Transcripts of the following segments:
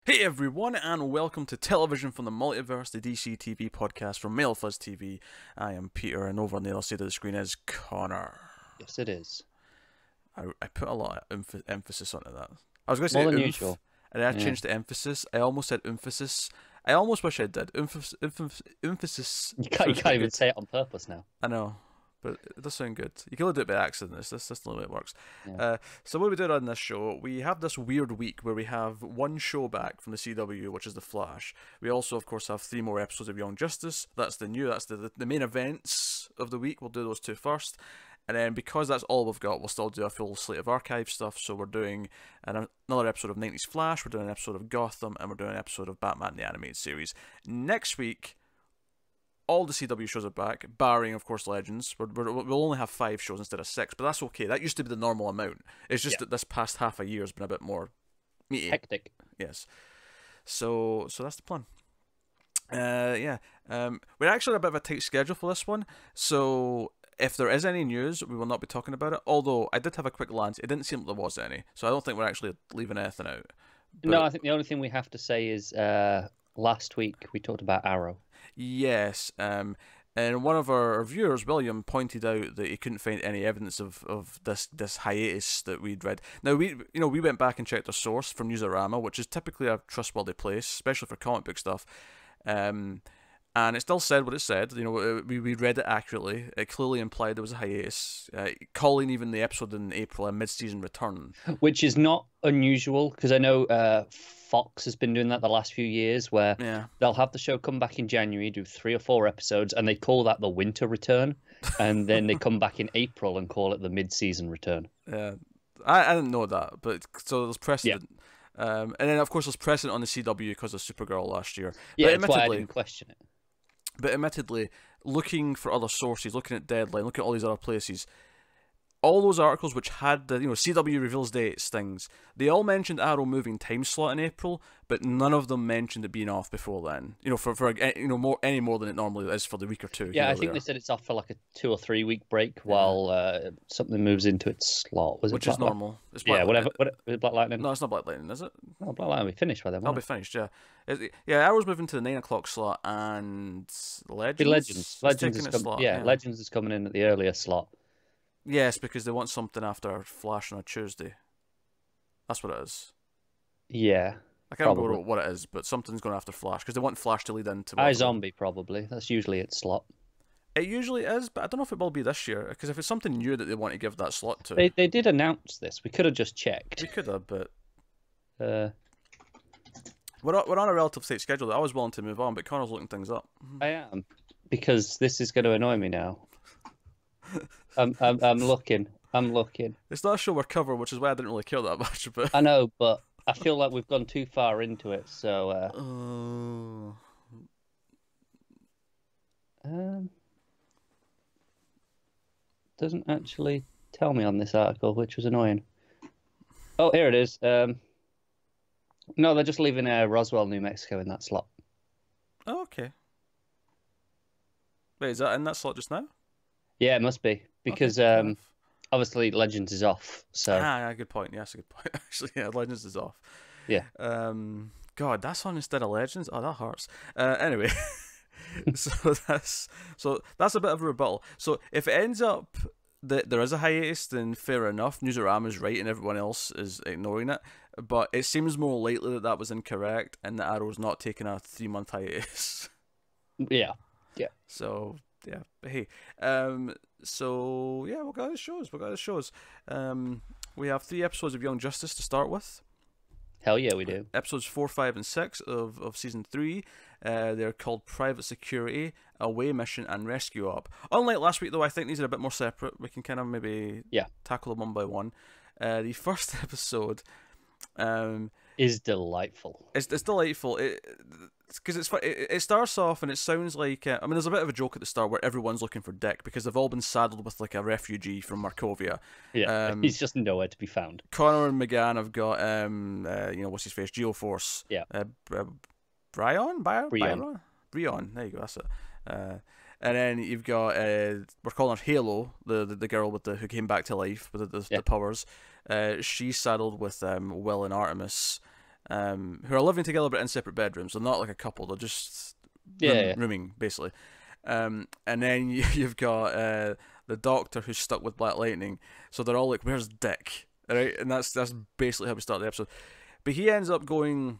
Hey everyone, and welcome to Television from the Multiverse, the DC TV podcast from MailFuzz TV. I am Peter, and over on the other side of the screen is Connor. Yes, it is. I put a lot of emphasis onto that. I was going to say More than oomph, usual. and then I Yeah. changed to emphasis. I almost said emphasis. I almost wish I did. Emphasis. You can't even say it on purpose now. I know, but it does sound good. You can only do it by accident. That's the way it works. Yeah. So what we did on this show, we have this weird week where we have one show back from the CW, which is The Flash. We also, of course, have 3 more episodes of Young Justice. That's the main events of the week. We'll do those 2 first. And then because that's all we've got, we'll still do a full slate of archive stuff. So we're doing another episode of 90s Flash, we're doing an episode of Gotham, and we're doing an episode of Batman the Animated Series. Next week, all the CW shows are back, barring, of course, Legends. We'll only have 5 shows instead of 6, but that's okay. That used to be the normal amount. It's just that this past half a year has been a bit more meaty. Hectic. Yes. So that's the plan. We're actually on a bit of a tight schedule for this one, so if there is any news, we will not be talking about it. Although I did have a quick glance, it didn't seem like there was any, so I don't think we're actually leaving anything out. But No, I think the only thing we have to say is last week we talked about Arrow. yes, and one of our viewers, William, pointed out that he couldn't find any evidence of this hiatus that we'd read. Now we went back and checked our source from Newsarama, which is typically a trustworthy place, especially for comic book stuff. And it still said what it said. We read it accurately. It clearly implied there was a hiatus, calling even the episode in April a mid-season return. Which is not unusual, because I know Fox has been doing that the last few years, where they'll have the show come back in January, do 3 or 4 episodes, and they call that the winter return, and then they come back in April and call it the mid-season return. Yeah, I didn't know that, but so there's precedent. Yeah. And then, of course, there's precedent on the CW because of Supergirl last year. Yeah, that's why I didn't question it. But admittedly, looking for other sources, looking at Deadline, looking at all these other places, all those articles which had the CW reveals dates things, they all mentioned Arrow moving time slot in April, but none of them mentioned it being off before then. Any more than it normally is for the week or 2. Yeah, I think they said it's off for like a 2 or 3 week break while something moves into its slot. Which is normal. It's whatever. Is it Black Lightning? No, it's not Black Lightning, is it? No, Black Lightning will be finished by then. I'll be finished. Yeah, Arrow's moving to the 9 o'clock slot, and Legends slot. Legends is coming in at the earlier slot. Yes, because they want something after Flash on a Tuesday. That's what it is. Yeah. I can't remember what it is, but something's going after Flash because they want Flash to lead into. iZombie probably. That's usually its slot. It usually is, but I don't know if it will be this year because if it's something new that they want to give that slot to, they did announce this. We could have just checked. We could have, but we're on a relative state schedule. I was willing to move on, but Connor's looking things up. I am, because this is going to annoy me now. I'm looking. It's not a show we're covering, which is why I didn't really care that much. But I know, but I feel like we've gone too far into it. So doesn't actually tell me on this article, which was annoying. Oh, here it is. No, they're just leaving Roswell, New Mexico in that slot. Oh, okay. Wait, is that in that slot just now? Yeah, it must be, because obviously Legends is off. So good point. Yeah, that's a good point. Actually, yeah, Legends is off. Yeah. God, that's on instead of Legends. Oh, that hurts. Anyway, so that's a bit of a rebuttal. So if it ends up that there is a hiatus, then fair enough. Newsarama is right and everyone else is ignoring it. But it seems more likely that was incorrect and that Arrow's not taking a 3-month hiatus. Yeah. Yeah. So yeah, but hey, we'll go to the shows. We have 3 episodes of Young Justice to start with. Hell yeah, we do. Episodes 4, 5, and 6 of season 3. They're called Private Security, Away Mission, and Rescue Op. Unlike last week, though, I think these are a bit more separate. We can kind of maybe tackle them one by one. The first episode is delightful. It's delightful. Because it starts off and it sounds like there's a bit of a joke at the start where everyone's looking for Dick because they've all been saddled with like a refugee from Markovia. Yeah, he's just nowhere to be found. Connor and McGann have got what's his face, Geoforce. Yeah. Brion. Brion. There you go. That's it. And then you've got we're calling her Halo, the girl with who came back to life with the powers. She's saddled with Will and Artemis. who are living together but in separate bedrooms. They're not like a couple. They're just rooming basically. And then you've got the Doctor who's stuck with Black Lightning. So they're all like, "Where's Dick?" Right, and that's basically how we start the episode. But he ends up going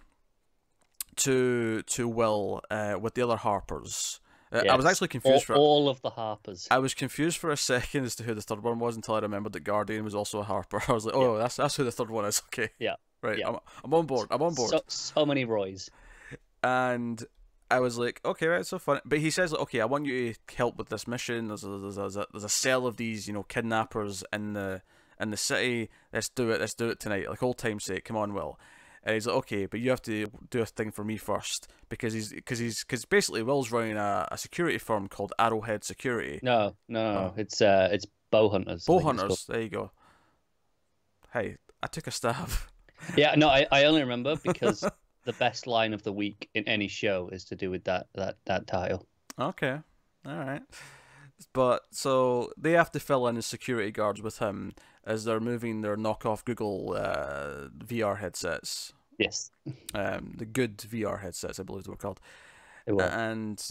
to Will with the other Harpers. Yes. I was actually confused for all of the Harpers. I was confused for a second as to who the third one was until I remembered that Guardian was also a Harper. I was like, "Oh, that's who the third one is." Okay. Yeah. Right. Yeah. I'm on board. I'm on board. So many Roys. And I was like, okay, right, so fun. But he says, like, okay, I want you to help with this mission. There's a cell of these, kidnappers in the city. Let's do it tonight. Like old time's sake. Come on, Will. And he's like, okay, but you have to do a thing for me first because basically Will's running a security firm called Arrowhead Security. No, it's Bowhunters. Bowhunters. There you go. Hey, I took a stab. Yeah, no, I only remember because the best line of the week in any show is to do with that title. Okay, all right. But so they have to fill in as security guards with him as they're moving their knockoff Google VR headsets. Yes. The good VR headsets, I believe they were called. And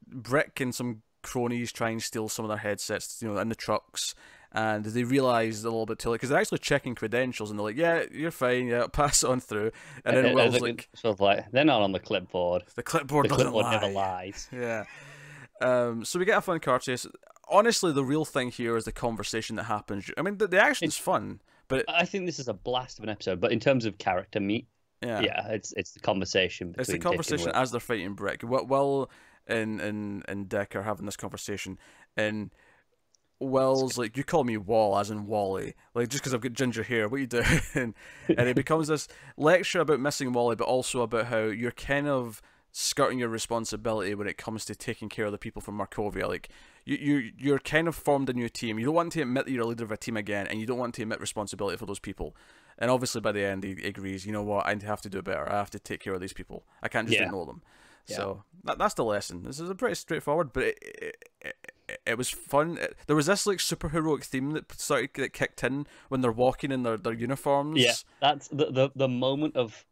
Brick and some cronies try and steal some of their headsets, in the trucks. And they realise a little bit too late because they're actually checking credentials and they're like, "Yeah, you're fine. Yeah, pass it on through." And then Will's like, sort of like, "They're not on the clipboard. The clipboard never lies." Yeah. So we get a fun car chase. Honestly, the real thing here is the conversation that happens. I mean, the action's fun, but I think this is a blast of an episode. But in terms of character meet, it's the conversation between it's the conversation as they're fighting Brick. Will and Dick are having this conversation, and Will's like, "You call me Wall, as in Wally, like just because I've got ginger hair. What you doing?" And it becomes this lecture about missing Wally, but also about how you're kind of skirting your responsibility when it comes to taking care of the people from Markovia. Like you're kind of formed a new team. You don't want to admit that you're a leader of a team again, and you don't want to admit responsibility for those people. And obviously, by the end, he agrees. You know what? I have to do better. I have to take care of these people. I can't just ignore them. Yeah. So that's the lesson. This is a pretty straightforward, but it was fun. There was this like superheroic theme that kicked in when they're walking in their uniforms. Yeah, that's the moment of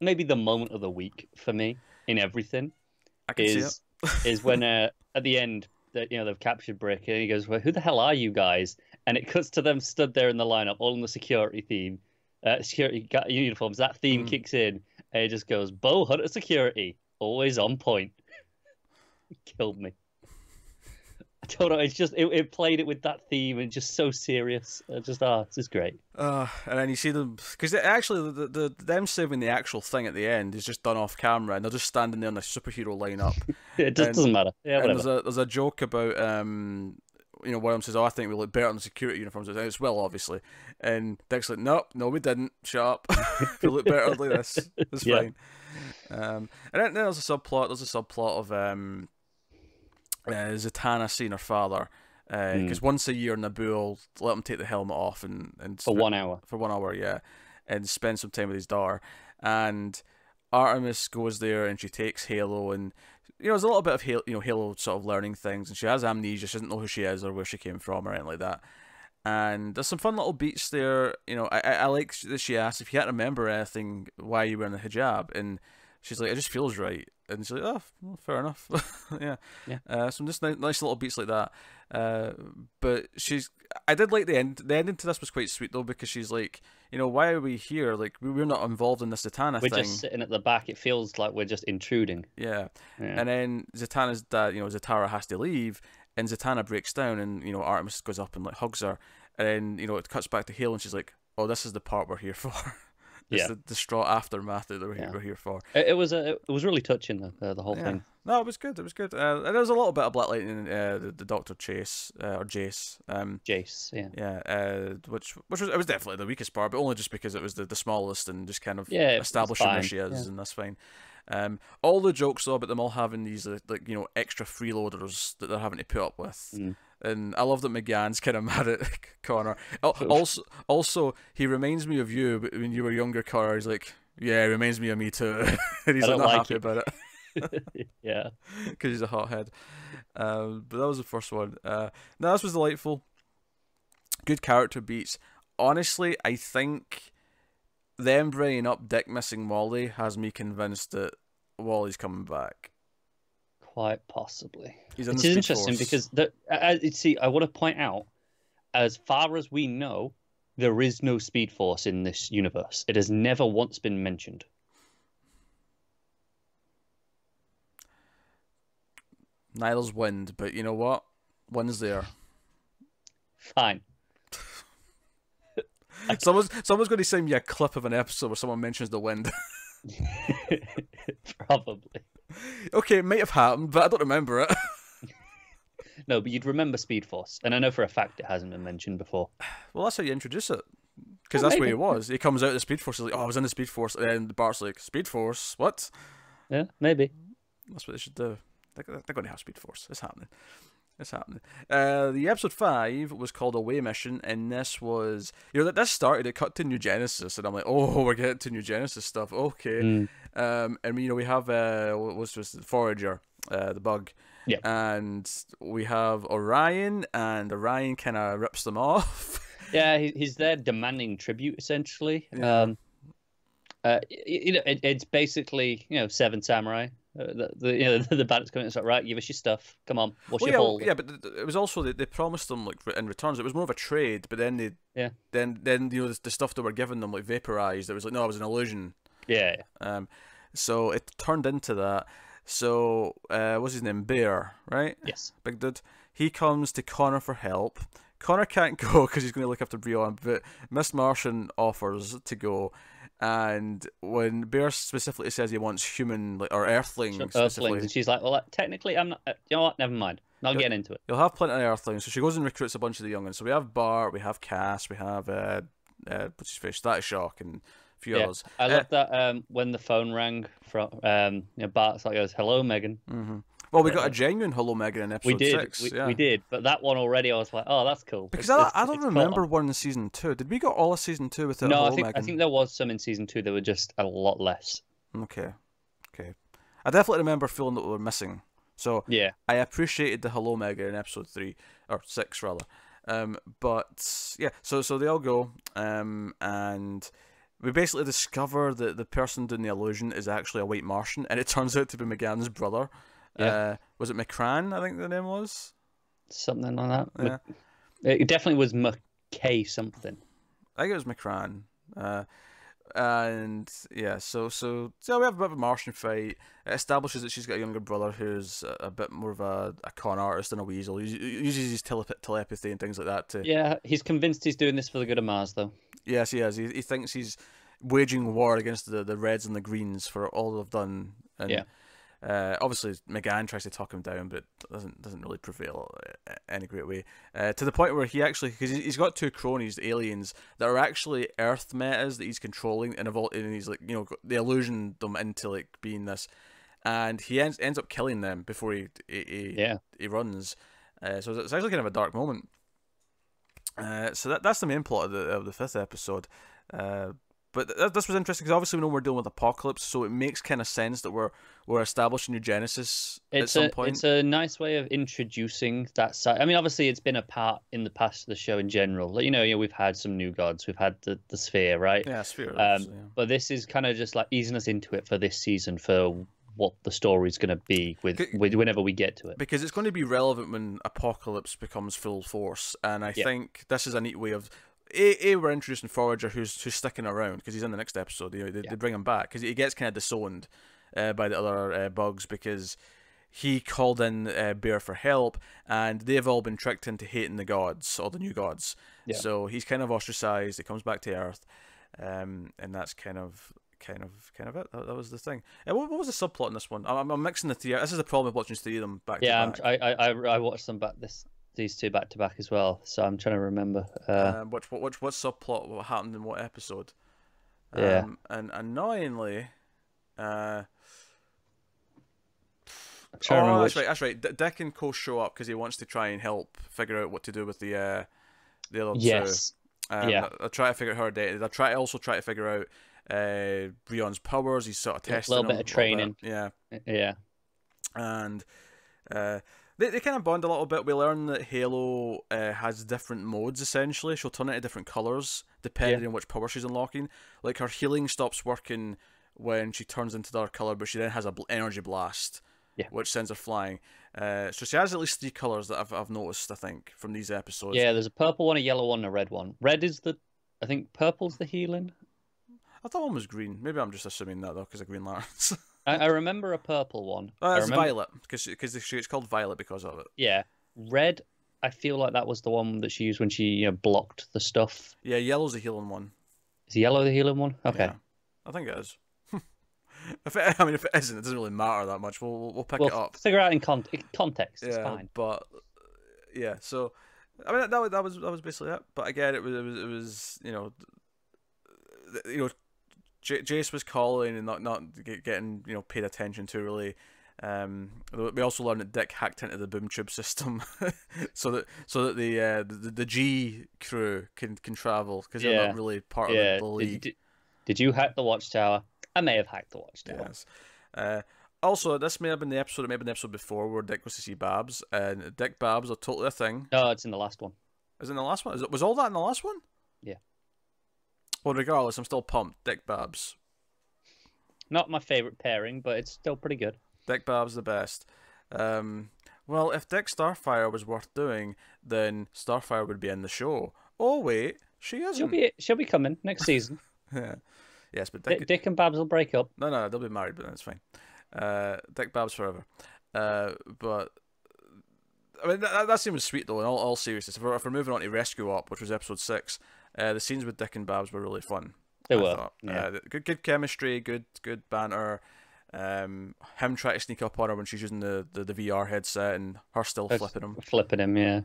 maybe the moment of the week for me in everything. I can see it. Is when at the end that they've captured Brick and he goes, "Well, who the hell are you guys?" And it cuts to them stood there in the lineup, all in the security theme, security uniforms. That theme kicks in, and it just goes, "Bowhunter Security, always on point." It killed me. I don't know. It's just it played it with that theme and just so serious. This is great. And then you see them because actually them saving the actual thing at the end is just done off camera, and they're just standing there in a superhero lineup. It just doesn't matter. Yeah, whatever. There's a joke about William says, "Oh, I think we look better in the security uniforms." It's Will, obviously, and Dick's like, "No, we didn't. Shut up. We look better like this. It's fine." And then there's a subplot. There's a subplot of Zatanna seeing her father because once a year Naboo will let him take the helmet off and for 1 hour. For 1 hour, yeah, and spend some time with his daughter. And Artemis goes there and she takes Halo, and there's a little bit of Halo sort of learning things, and she has amnesia. She doesn't know who she is or where she came from or anything like that. And there's some fun little beats there. I like that she asks if you can't remember anything, why are you wearing the hijab, and she's like, "It just feels right." And she's like, "Oh, well, fair enough." Yeah. Some just nice little beats like that. But I did like the end. The ending to this was quite sweet though, because she's like, why are we here? Like we're not involved in this Zatanna thing. We're just sitting at the back. It feels like we're just intruding. Yeah. And then Zatanna's dad, Zatara has to leave, and Zatanna breaks down, and Artemis goes up and like hugs her, and then it cuts back to Halo, and she's like, "Oh, this is the part we're here for." It's the distraught aftermath that we're here for. It was really touching the whole thing. No, it was good. It was good. And there was a little bit of Black Lightning, the Doctor Chase or Jace. Jace, yeah. Yeah. Which was definitely the weakest part, but only just because it was the smallest and just kind of establishing where she is, and that's fine. All the jokes though about them all having these extra freeloaders that they're having to put up with. And I love that McGann's kind of mad at Connor. Also, he reminds me of you, but when you were younger, Connor. He's like, "Yeah, he reminds me of me too," and he's not happy about it. Yeah, because he's a hothead. But that was the first one. No, this was delightful. Good character beats. Honestly, I think them bringing up Dick missing Wally has me convinced that Wally's coming back. Quite possibly. He's in It the is Speed interesting Force. because see, I want to point out, as far as we know, there is no Speed Force in this universe. It has never once been mentioned. Neither's wind, but you know what? Wind's there. Fine. Someone's going to send me a clip of an episode where someone mentions the wind. Probably. Okay, it might have happened, but I don't remember it. No, but you'd remember Speed Force, and I know for a fact it hasn't been mentioned before. Well, that's how you introduce it. Because that's maybe. where he was. He comes out of the Speed Force, he's like, oh, I was in the Speed Force, and then Bart's like, Speed Force? What? Yeah, maybe. That's what they should do. They're going to have Speed Force. It's happening. It's happening. The episode 5 was called Away Mission, and this was, this started, it cut to New Genesis, and I'm like, oh, we're getting to New Genesis stuff, okay. And we have, what's this, Forager, the bug. Yeah. And we have Orion, and Orion kind of rips them off. Yeah, he's there demanding tribute, essentially. Yeah. It's basically, Seven Samurai. The bandits coming. It's like, right, give us your stuff. Come on, what's your haul? Yeah, but it was also they promised them like in returns. It was more of a trade, but then then the stuff they were giving them like vaporized. It was like, no, it was an illusion. Yeah. So it turned into that. So what's his name? Bear, right? Yes. Big dude. He comes to Connor for help. Connor can't go because he's going to look after Breon, but Miss Martian offers to go. And when Bear specifically says he wants human or Earthlings, Earthlings, and she's like, "Well, technically, I'm not. You know what? Never mind. I'll get into it." You'll have plenty of Earthlings, so she goes and recruits a bunch of the youngins. So we have Bart, we have Cass, we have what's his face, Static Shock, and a few others. I love that when the phone rang from Bart's like goes, "Hello, Megan." Mm-hmm. Well, we got a genuine Hello Megan in episode 6. We did, but that one already, I was like, "Oh, that's cool." Because I don't remember one in season 2. Did we got all of season 2 with Hello Megan? I think there was some in season 2 that were just a lot less. Okay. I definitely remember feeling that we were missing. So yeah, I appreciated the Hello Megan in episode 3 or 6 rather. But yeah, so they all go, and we basically discover that the person doing the illusion is actually a white Martian, and it turns out to be McGann's brother. Yeah. Was it McCran, I think the name was? Something like that. Yeah. It definitely was McKay something. I think it was McCran. And yeah, so we have a bit of a Martian fight. It establishes that she's got a younger brother who's a bit more of a con artist than a weasel. He uses his telepathy and things like that to... Yeah, he's convinced he's doing this for the good of Mars, though. Yes, he is. He thinks he's waging war against the Reds and the Greens for all they've done. And yeah. Obviously, McGann tries to talk him down, but it doesn't really prevail in any great way. To the point where he actually, because he's got 2 cronies, aliens, that are actually Earth metas that he's controlling, and he's like, they illusion them into like being this, and he ends up killing them before he runs. So it's actually kind of a dark moment. So that's the main plot of the 5th episode. But this was interesting because obviously we know we're dealing with Apocalypse, so it makes kind of sense that we're establishing New Genesis at some point. It's a nice way of introducing that side. I mean, obviously it's been a part in the past of the show in general. Like, we've had some new gods, we've had the Sphere, right? Yeah, Sphere. But this is kind of just like easing us into it for this season for what the story's going to be with whenever we get to it. Because it's going to be relevant when Apocalypse becomes full force, and I think this is a neat way of... we're introducing Forager, who's sticking around because he's in the next episode. They bring him back because he gets kind of disowned by the other bugs because he called in Bear for help, and they've all been tricked into hating the gods or the new gods. Yeah. So he's kind of ostracized. He comes back to Earth, and that's kind of it. That was the thing. What was the subplot in this one? I'm mixing the 3. This is the problem with watching 3 of them back to back. Yeah, I watched them these 2 back to back as well, so I'm trying to remember. What subplot? What happened in what episode? Yeah. And annoyingly, I'm trying to remember that's right. Dick and Co show up because he wants to try and help figure out what to do with the other two. Yes. They'll try to figure out her identity. They'll try to figure out Breon's powers. He's sort of testing a little bit of training. Yeah. Yeah. And They kind of bond a little bit. We learn that Halo has different modes, essentially. She'll turn into different colours, depending on which power she's unlocking. Like, her healing stops working when she turns into the other colour, but she then has a energy blast, which sends her flying. So she has at least 3 colours that I've noticed, I think, from these episodes. Yeah, there's a purple one, a yellow one, and a red one. Red is I think purple's the healing. I thought one was green. Maybe I'm just assuming that, though, because of Green Lanterns. I remember a purple one. It's Violet, because it's called Violet because of it. Yeah. Red, I feel like that was the one that she used when she blocked the stuff. Yeah, yellow's the healing one. Is yellow the healing one? Okay. Yeah, I think it is. If it isn't, it doesn't really matter that much. We'll pick it up. Figure out in context. It's fine. But yeah, so I mean that was basically it. But again, it was Jace was calling and not getting paid attention to really. We also learned that Dick hacked into the boom tube system, so that the G crew can travel because they're not really part of the league. Did you hack the Watchtower? I may have hacked the Watchtower. Yes. Also, this may have been the episode. It may have been the episode before where Dick was to see Babs, and Dick Babs are totally a thing. No, it's in the last one. Is it in the last one? Was all that in the last one? Yeah. Well, regardless, I'm still pumped. Dick Babs. Not my favorite pairing, but it's still pretty good. Dick Babs the best. Well, if Dick Starfire was worth doing, then Starfire would be in the show. Oh wait, she isn't. She'll be coming next season. Yeah. Yes, but Dick and Babs will break up. No, they'll be married, but that's fine. Dick Babs forever. But I mean that scene was sweet though. In all seriousness, if we're moving on to Rescue Up, which was episode 6, the scenes with Dick and Babs were really fun. They were. Yeah. Good chemistry, good banter. Him trying to sneak up on her when she's using the VR headset, and her still flipping him. Yeah.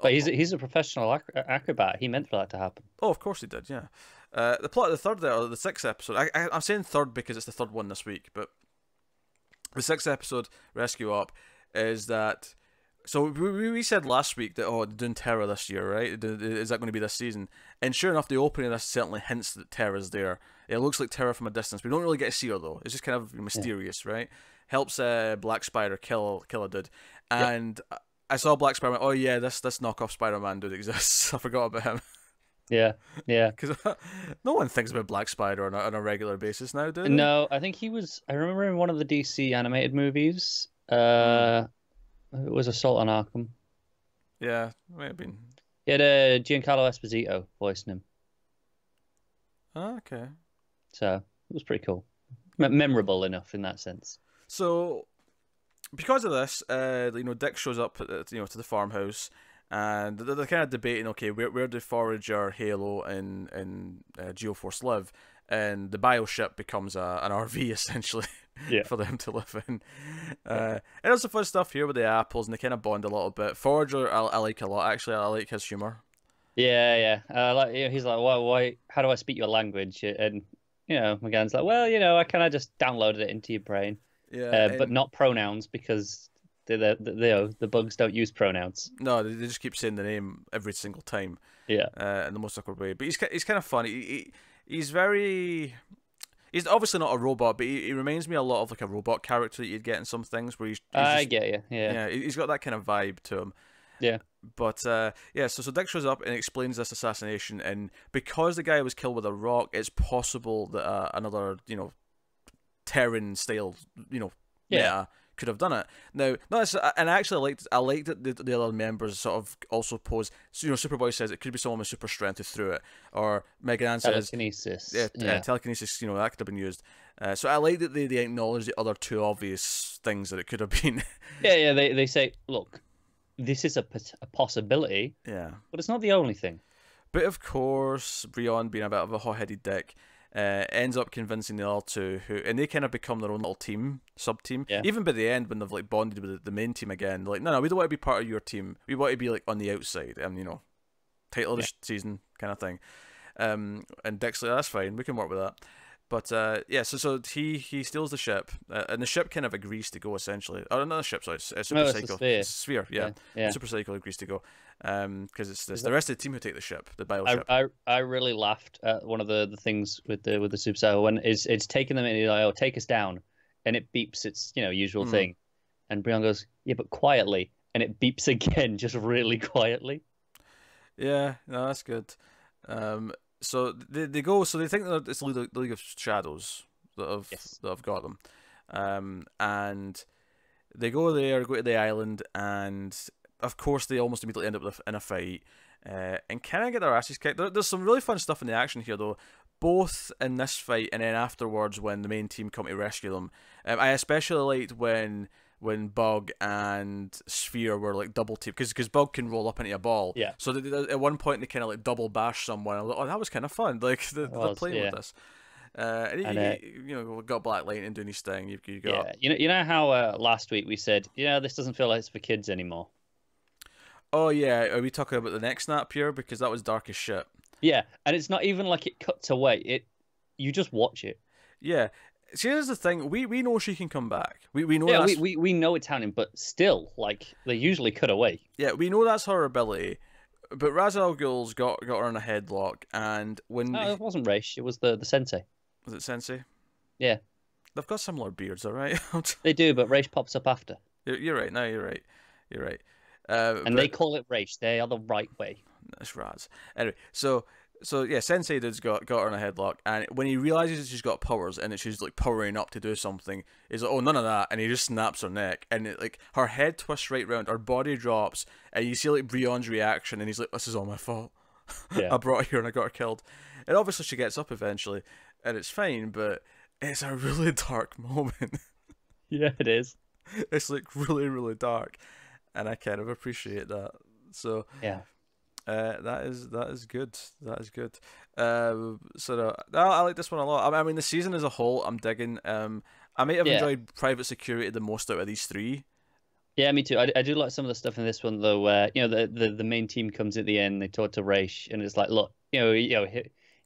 But he's a professional acrobat. He meant for that to happen. Oh, of course he did. Yeah. The plot of the 6th episode. I'm saying third because it's the third one this week, but the 6th episode, Rescue Up, is that. So we said last week that they're doing Terra this year, right? Is that going to be this season? And sure enough, the opening of this certainly hints that Terra's there. It looks like Terra from a distance. We don't really get to see her though. It's just kind of mysterious, right? Helps Black Spider kill a dude, and I saw Black Spider. Oh yeah, this knockoff Spider-Man dude exists. I forgot about him. Yeah. Because no one thinks about Black Spider on a regular basis now, do they? No, I think he was. I remember in one of the DC animated movies. It was Assault on Arkham. Yeah, might have been. He had Giancarlo Esposito voicing him. Oh, okay. So it was pretty cool. Memorable enough in that sense. So, because of this, Dick shows up to the farmhouse, and they're kind of debating, okay, where do Forager, Halo, and Geoforce live? And the bioship becomes an RV essentially for them to live in. And there's some fun stuff here with the apples, and they kind of bond a little bit. Forager, I like a lot actually. I like his humor. Yeah. He's like, why? How do I speak your language? And McGann's like, well, I kind of just downloaded it into your brain. Yeah, but not pronouns because the bugs don't use pronouns. No, they just keep saying the name every single time. Yeah, in the most awkward way. But he's kind of funny. He's obviously not a robot, but he reminds me a lot of like a robot character that you'd get in some things where I get you. Yeah, he's got that kind of vibe to him. Yeah. But so Dick shows up and explains this assassination, and because the guy was killed with a rock, it's possible that another Terran style meta could have done it. Now, and I liked that the other members sort of also pose. So, Superboy says it could be someone with super strength who threw it, or Mega Man says telekinesis. Telekinesis. That could have been used. So I like that they acknowledge the other two obvious things that it could have been. Yeah. They say, look, this is a possibility. Yeah, but it's not the only thing. But of course, Breon, being a bit of a hot-headed dick, ends up convincing the other two, and they kind of become their own little sub-team. Yeah. Even by the end, when they've like bonded with the main team again, they're like, no, we don't want to be part of your team. We want to be like on the outside, and title of the season kind of thing. And Dick's like, that's fine, we can work with that. But so he steals the ship, and the ship kind of agrees to go essentially. Or not the ship, sorry, it's Super Psycho. It's Sphere, yeah. Super Psycho agrees to go, because it's the rest of the team who take the ship, the bioship. I really laughed at one of the things with the Super Psycho when it's taking them and he's like, oh, take us down, and it beeps its usual thing, And Brian goes, yeah, but quietly. And it beeps again, just really quietly. Yeah, no, that's good. So they go. So they think that it's the League of Shadows that have got them. And they go there, go to the island, and of course they almost immediately end up in a fight, and kind of get their asses kicked. There's some really fun stuff in the action here, though, both in this fight and then afterwards when the main team come to rescue them. I especially liked when Bug and Sphere were like double teamed, because Bug can roll up into a ball. Yeah. So at one point they kind of like double bash someone. I'm like, oh, that was kind of fun. Like they're playing with this. And you got Black Lightning doing his thing. You got you know how last week we said this doesn't feel like it's for kids anymore. Oh yeah, are we talking about the next snap here? Because that was dark as shit. Yeah, and it's not even like it cuts away. You just watch it. Yeah. See, here's the thing. We know she can come back. We know. Yeah, we know it's happening, but still, like they usually cut away. Yeah, we know that's her ability. But Ra's al Ghul's got her in a headlock, and when it wasn't Raish, it was the sensei. Was it Sensei? Yeah. They've got similar beards, all right? They do, but Raish pops up after. You're right. No, you're right. You're right. And they call it Raish. They are the right way. That's Raz. Anyway, so yeah, Sensei dude's got her in a headlock, and when he realizes that she's got powers and that she's like powering up to do something, he's like, "Oh, none of that!" And he just snaps her neck, and her head twists right round, her body drops, and you see like Brion's reaction, and he's like, "This is all my fault. Yeah. I brought her here and I got her killed." And obviously she gets up eventually, and it's fine, but it's a really dark moment. Yeah, it is. It's like really, really dark, and I kind of appreciate that. So yeah. That is good. That is good. I like this one a lot. I mean, the season as a whole, I'm digging. I might have enjoyed Private Security the most out of these three. Yeah, me too. I do like some of the stuff in this one though, where the main team comes at the end. They talk to Raish, and it's like, look, him,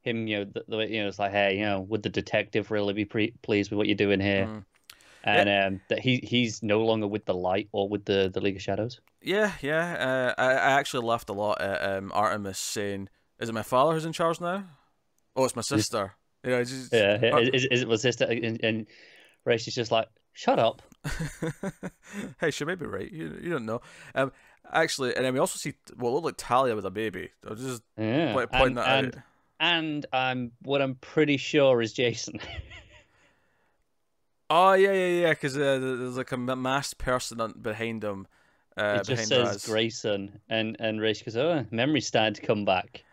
it's like, hey, would the detective really be pleased with what you're doing here? Mm. And that he's no longer with the light or with the League of Shadows. Yeah. I actually laughed a lot at Artemis saying, "Is it my father who's in charge now? Oh, it's my sister." Is it my sister? And Raish is just like, "Shut up." Hey, she may be right. You don't know. Actually, and then we also see what looked like Talia with a baby. I'll just point that out. And what I'm pretty sure is Jason. Oh yeah. Because there's like a masked person behind him. It just says Raz. Grayson, and Raish goes, "Oh, memory's starting to come back."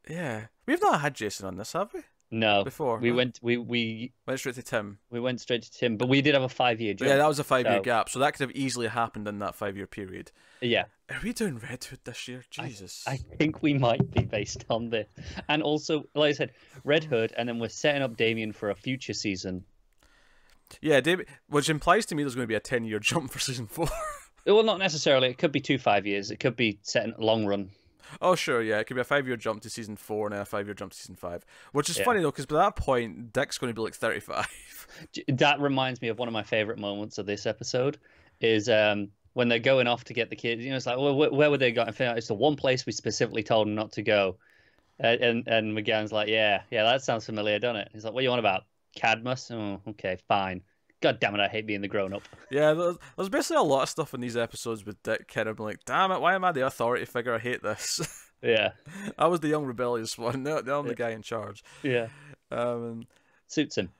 Yeah, we've not had Jason on this, have we? No. Before we went straight to Tim. We went straight to Tim, but we did have a 5-year jump. Yeah, that was a 5-year gap, so that could have easily happened in that 5-year period. Yeah. Are we doing Red Hood this year? Jesus. I think we might be based on this, and also, like I said, Red Hood, and then we're setting up Damien for a future season. Yeah, which implies to me there's going to be a 10-year jump for season 4. Well, not necessarily. It could be 5 years. It could be set in a long run. Oh, sure, yeah. It could be a 5-year jump to season 4 and then a 5-year jump to season 5. Which is funny, though, because by that point, Dick's going to be like 35. That reminds me of one of my favourite moments of this episode, is when they're going off to get the kids. It's like, well, where would they go? It's the one place we specifically told them not to go. And McGann's like, yeah, that sounds familiar, doesn't it? He's like, what are you on about? Cadmus? Oh, okay, fine. God damn it, I hate being the grown-up. Yeah, there's basically a lot of stuff in these episodes with Dick kind of being like, damn it, why am I the authority figure? I hate this. Yeah. I was the young rebellious one. Now I'm the guy in charge. Yeah. Suits him.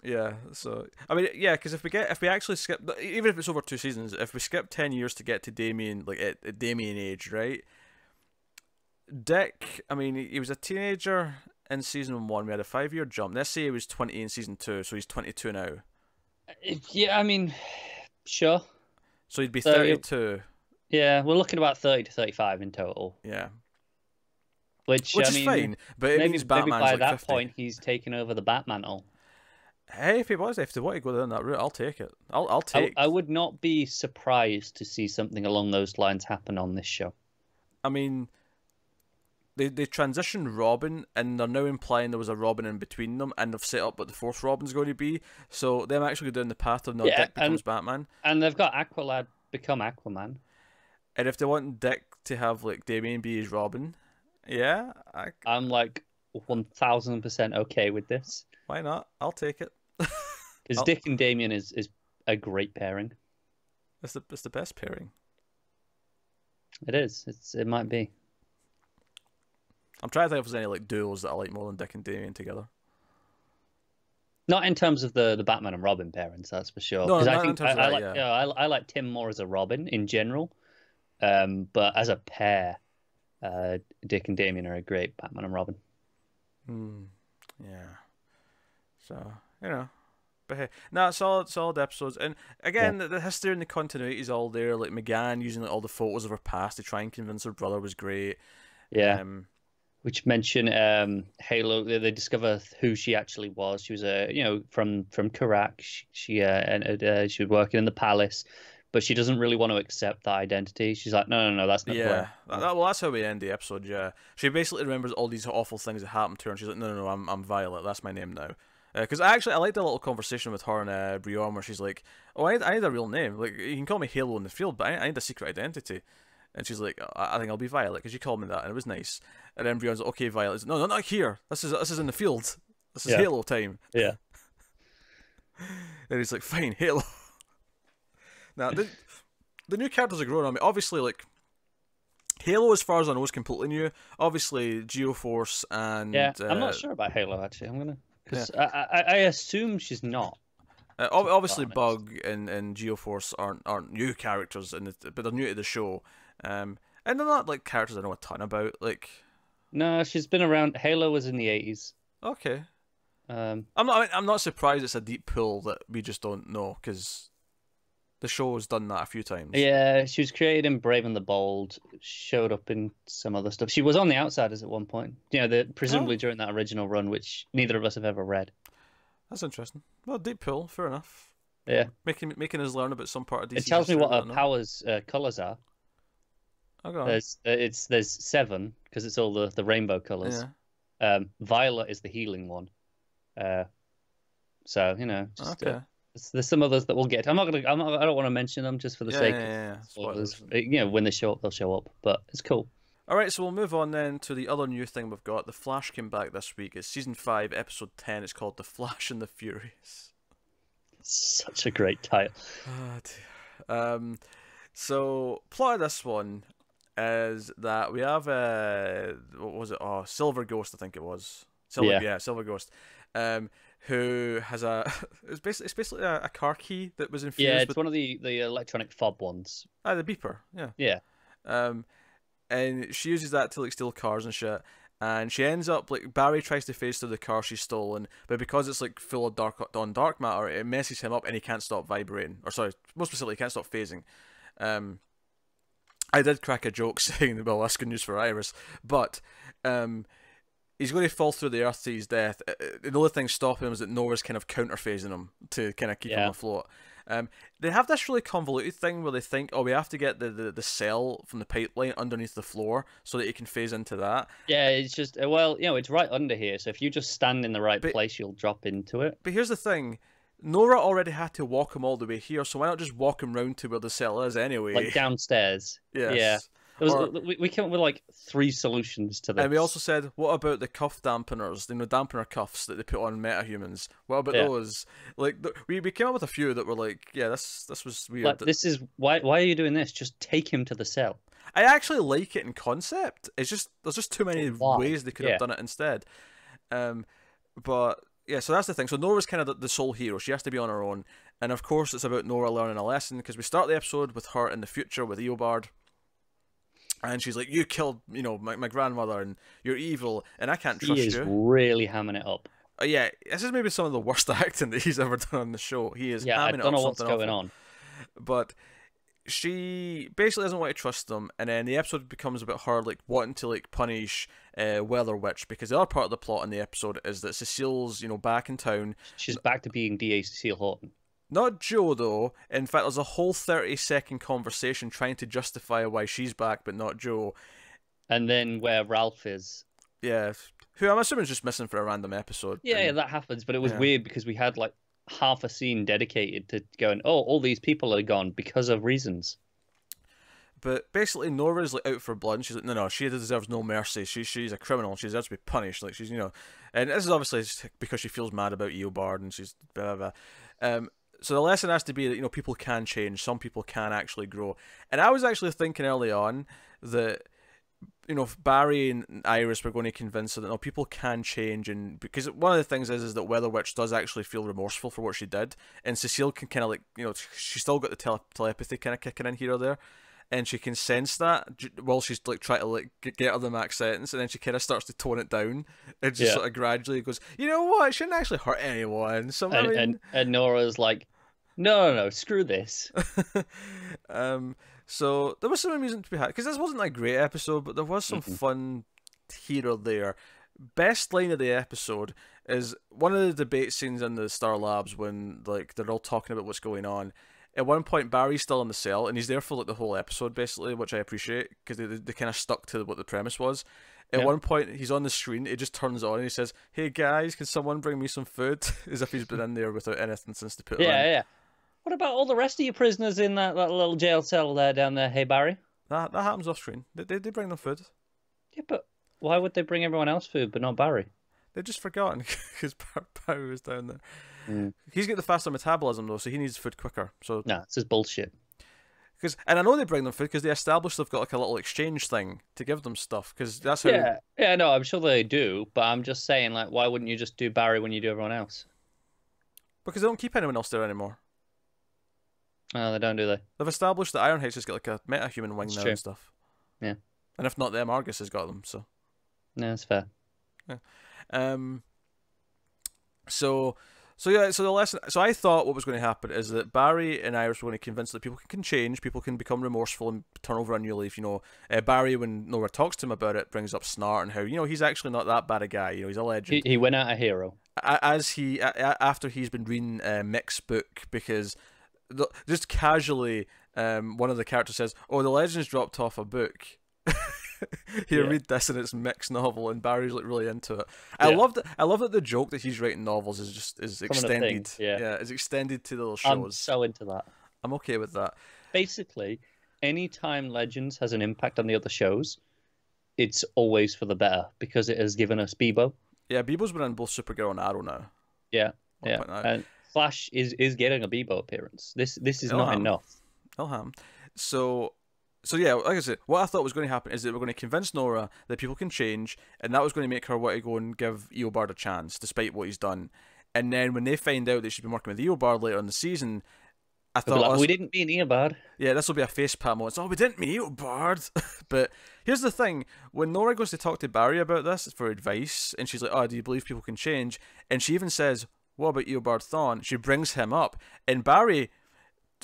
Yeah, so, I mean, yeah, because if we actually skip, even if it's over 2 seasons, if we skip 10 years to get to Damien, like at Damien age, right? Dick, I mean, he was a teenager in season 1. We had a 5-year jump. Let's say he was 20 in season 2, so he's 22 now. Yeah, I mean, sure. So he'd be 32. Yeah, we're looking about 30 to 35 in total. Yeah. Which is fine, but it means Batman's maybe by like that 50. point he's taken over the Batmantle. Hey, if they want to go down that route, I'll take it. I'll take. I would not be surprised to see something along those lines happen on this show. I mean, they transitioned Robin, and they're now implying there was a Robin in between them, and they've set up what the 4th Robin's going to be. So them actually go down the path of Dick becomes Batman. And they've got Aqualad become Aquaman. And if they want Dick to have like Damien be his Robin, yeah, I'm like 1000% okay with this. Why not? I'll take it. Because Dick and Damien is a great pairing. It's the best pairing. It is. It might be. I'm trying to think if there's any like duos that I like more than Dick and Damian together. Not in terms of the Batman and Robin pairings, that's for sure. No, Because not I think in terms of that, like yeah. I like Tim more as a Robin in general. But as a pair, Dick and Damian are a great Batman and Robin. Yeah. So, you know. But hey, no, solid episodes. And again, the history and the continuity is all there. Like McGann using like, all the photos of her past to try and convince her brother was great. Yeah. Which mention Halo. They discover who she actually was. She was from Karak. She was working in the palace, but she doesn't really want to accept that identity. She's like, no, that's not. Yeah. That's how we end the episode. Yeah. She basically remembers all these awful things that happened to her, and she's like, no, I'm Violet. That's my name now. Because I liked a little conversation with her and Brienne where she's like, oh, I need a real name. Like, you can call me Halo in the field, but I need a secret identity. And she's like, I think I'll be Violet because you called me that, and it was nice. And then Brienne's like, okay, Violet. No, not here. This is in the field. This is Halo time. Yeah. And he's like, fine, Halo. Now, the new characters are growing on me. Obviously, like, Halo, as far as I know, is completely new. Obviously, Geoforce and... Yeah, I'm not sure about Halo, actually. I'm going to... Because I assume she's not. Obviously, Bug and Geoforce aren't new characters, but they're new to the show. And they're not, like, characters I know a ton about. Like... No, she's been around. Halo was in the 80s. Okay. I'm not surprised it's a deep pull that we just don't know, because the show has done that a few times. Yeah, she was created in Brave and the Bold, showed up in some other stuff. She was on The Outsiders at one point. You know, presumably during that original run, which neither of us have ever read. That's interesting. Well, deep pull, fair enough. Yeah. Making us learn about some part of DC. It tells me what her powers colours are. Okay. There's 7, because it's all the rainbow colours. Yeah. Violet is the healing one. So, you know, just, okay. There's some others that we'll get. I don't want to mention them just for the sake of spoilers. You know, when they show up, they'll show up. But it's cool. All right, so we'll move on then to the other new thing we've got. The Flash came back this week. It's season 5, episode 10. It's called The Flash and the Furious. Such a great title. Oh, dear. So plot of this one is that we have what was it? Oh, Silver Ghost, I think it was. Silver Ghost. Who has it's basically a car key that was infused. Yeah, it's one of the electronic fob ones. The beeper. Yeah. Yeah. And she uses that to like steal cars and shit. And she ends up like Barry tries to phase through the car she's stolen, but because it's like full of dark matter, it messes him up and he can't stop vibrating. Or sorry, most specifically, he can't stop phasing. I did crack a joke saying, well, that's good news for Iris, but he's going to fall through the earth to his death. The only thing stopping him is that Nora's kind of counter-phasing him to kind of keep him afloat. They have this really convoluted thing where they think, oh, we have to get the cell from the pipeline underneath the floor so that you can phase into that. Yeah, it's just, well, you know, it's right under here, so if you just stand in the right place, you'll drop into it. But here's the thing. Nora already had to walk him all the way here, so why not just walk him round to where the cell is anyway? Like downstairs. Yes. Yeah. We came up with like 3 solutions to this. And we also said, what about the cuff dampeners? You know, dampener cuffs that they put on metahumans. What about those? Like, we came up with a few that were like, yeah, this was weird. Like, this is why are you doing this? Just take him to the cell. I actually like it in concept. It's just there's just too many ways they could have done it instead. But yeah, so that's the thing. So Nora's kind of the sole hero. She has to be on her own, and of course it's about Nora learning a lesson because we start the episode with her in the future with Eobard. And she's like, you killed, you know, my grandmother, and you're evil, and I can't trust you. He is really hamming it up. Yeah, this is maybe some of the worst acting that he's ever done on the show. He is hamming it up. I don't know what's going on. But she basically doesn't want to trust them, and then the episode becomes about her like wanting to like punish Weather Witch, because the other part of the plot in the episode is that Cecile's, you know, back in town. She's back to being DA Cecile Horton. Not Joe, though. In fact, there's a whole 30-second conversation trying to justify why she's back, but not Joe. And then where Ralph is. Yeah, who I'm assuming is just missing for a random episode. Yeah, that happens, but it was weird because we had like half a scene dedicated to going, oh, all these people are gone because of reasons. But basically, Nora's like out for blood. And she's like, no, she deserves no mercy. She's a criminal. She deserves to be punished. Like she's, you know, and this is obviously because she feels mad about Eobard and she's blah blah blah. So the lesson has to be that, you know, people can change. Some people can actually grow. And I was actually thinking early on that, you know, if Barry and Iris were going to convince her that, no, people can change, and because one of the things is that Weather Witch does actually feel remorseful for what she did, and Cecile can kind of, like, you know, she's still got the telepathy kind of kicking in here or there, and she can sense that while she's like trying to like get her the max sentence, and then she kind of starts to tone it down, and just sort of gradually goes, you know what, it shouldn't actually hurt anyone. So and Nora's like, no, screw this. So there was some amusement to be had, because this wasn't a great episode, but there was some fun here or there. Best line of the episode is one of the debate scenes in the Star Labs when, like, they're all talking about what's going on. At one point, Barry's still in the cell, and he's there for like the whole episode, basically, which I appreciate, because they kind of stuck to what the premise was. At one point, he's on the screen, it just turns on, and he says, "Hey guys, can someone bring me some food?" As if he's been in there without anything since they put him in. Yeah. What about all the rest of you prisoners in that little jail cell there down there? Hey, Barry? That happens off screen. They bring them food. Yeah, but why would they bring everyone else food, but not Barry? They've just forgotten, because Barry was down there. He's got the faster metabolism, though, so he needs food quicker. So no, it's just bullshit. And I know they bring them food because they established they've got like a little exchange thing to give them stuff, because that's how... Yeah, no, I'm sure they do, but I'm just saying, like, why wouldn't you just do Barry when you do everyone else? Because they don't keep anyone else there anymore. Oh, they don't, do they? They've established that Ironhead's just got like a meta-human wing now and stuff. Yeah. And if not them, Argus has got them, so... No, that's fair. Yeah. So the lesson... So I thought what was going to happen is that Barry and Iris were going to convince that people can change, people can become remorseful and turn over a new leaf, you know. Barry, when Nora talks to him about it, brings up Snart and how, you know, he's actually not that bad a guy, you know, he's a legend. He went out a hero. After he's been reading Mick's book, because... just casually, one of the characters says, "Oh, the Legends dropped off a book. Here, read this," and it's Mick's novel, and Barry's like really into it. I love that the joke that he's writing novels is extended. It's extended to the little shows. I'm so into that. I'm okay with that. Basically, anytime Legends has an impact on the other shows, it's always for the better, because it has given us Bebo. Yeah, Bebo's been in both Supergirl and Arrow now. Yeah. And Flash is getting a Bebo appearance. This is not enough. Ilham. So yeah, like I said, what I thought was going to happen is that we're going to convince Nora that people can change, and that was going to make her want to go and give Eobard a chance, despite what he's done. And then when they find out that she's been working with Eobard later in the season, I thought, like, we didn't mean Eobard. Yeah, this will be a facepalm moment. Oh, we didn't mean Eobard. But here's the thing: when Nora goes to talk to Barry about this for advice, and she's like, "Oh, do you believe people can change?" And she even says, "What about Eobard Thawne?" She brings him up, and Barry,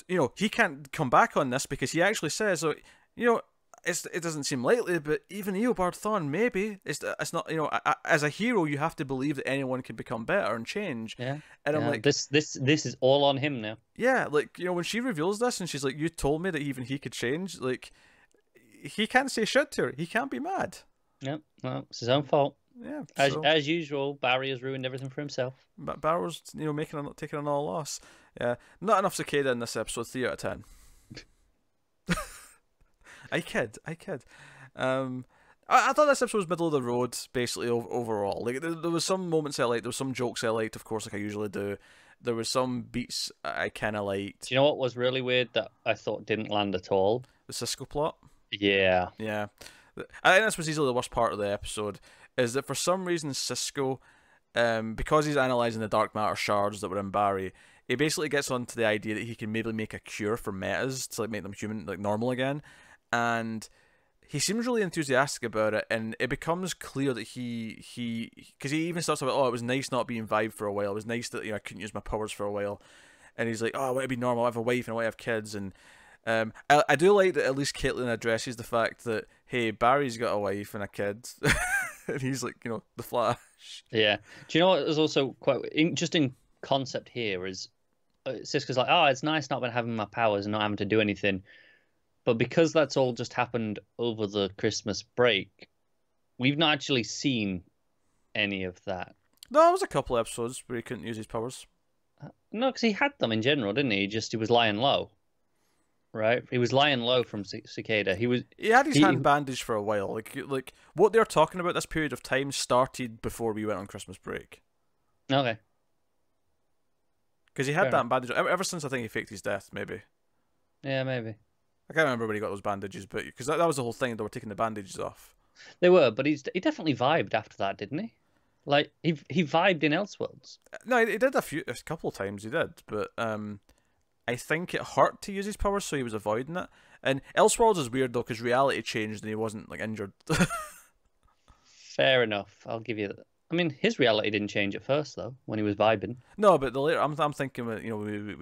you know, he can't come back on this because he actually says, "So, you know, it doesn't seem likely, but even Eobard Thawne, maybe it's not, you know, as a hero, you have to believe that anyone can become better and change." Yeah, and I'm like, this is all on him now. Yeah, like, you know, when she reveals this and she's like, "You told me that even he could change," like, he can't say shit to her. He can't be mad. Yeah, well, it's his own fault. Yeah, as usual, Barry has ruined everything for himself. But Barry's, you know, taking another loss. Yeah, not enough Cicada in this episode. 3 out of 10. I kid. I thought this episode was middle of the road, basically, overall. Like, there was some moments I liked, there was some jokes I liked, of course, like I usually do. There was some beats I kind of liked. Do you know what was really weird that I thought didn't land at all? The Cisco plot. Yeah. I think this was easily the worst part of the episode, is that for some reason Cisco, because he's analysing the dark matter shards that were in Barry, he basically gets onto the idea that he can maybe make a cure for metas to, like, make them human, like normal again, and he seems really enthusiastic about it, and it becomes clear that because he even starts about, "Oh, it was nice not being Vibe for a while, it was nice that, you know, I couldn't use my powers for a while," and he's like, "Oh, I want to be normal, I have a wife and I want to have kids," and I do like that at least Caitlin addresses the fact that, hey, Barry's got a wife and a kid, and he's like, you know, the Flash. Yeah. Do you know what was also quite interesting concept here is Cisco's like, "Oh, it's nice not having my powers and not having to do anything," but because that's all just happened over the Christmas break, we've not actually seen any of that. No, there was a couple of episodes where he couldn't use his powers. No, because he had them in general, didn't he? He was lying low. Right, he was lying low from Cicada. He had his hand bandaged for a while. Like what they're talking about, this period of time started before we went on Christmas break. Okay. Because he had that bandage ever since I think he faked his death, maybe. Yeah, maybe. I can't remember when he got those bandages, but because that was the whole thing, they were taking the bandages off. They were, but he definitely vibed after that, didn't he? Like he vibed in Elseworlds. No, he did a couple of times. He did, but I think it hurt to use his powers, so he was avoiding it. And Elseworlds is weird though, because reality changed and he wasn't like injured. Fair enough. I'll give you that. I mean, his reality didn't change at first though, when he was vibing. No, but the later, I'm thinking, when he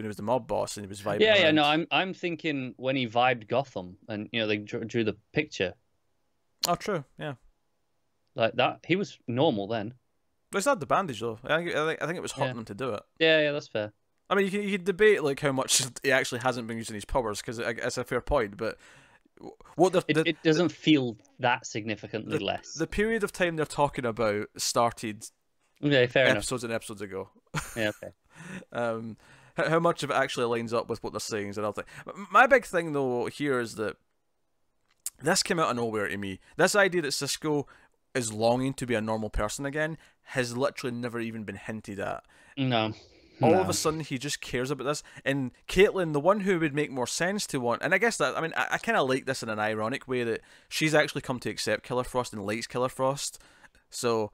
was the mob boss and he was vibing. Yeah, no, I'm thinking when he vibed Gotham and they drew the picture. Oh, true. Yeah. Like that, he was normal then. But it's not the bandage though. I think it was hurting him to do it. Yeah, that's fair. I mean, you can debate like how much he actually hasn't been using his powers, because it's a fair point. But it doesn't feel that significantly less. The period of time they're talking about started. Okay, fair episodes and episodes ago. Yeah, okay. How much of it actually lines up with what they're saying is another thing. My big thing though here is that this came out of nowhere to me. This idea that Cisco is longing to be a normal person again has literally never even been hinted at. No. All of a sudden, he just cares about this. And Caitlin, the one who would make more sense to want, and I guess that, I mean, I kind of like this in an ironic way, that she's actually come to accept Killer Frost and likes Killer Frost. So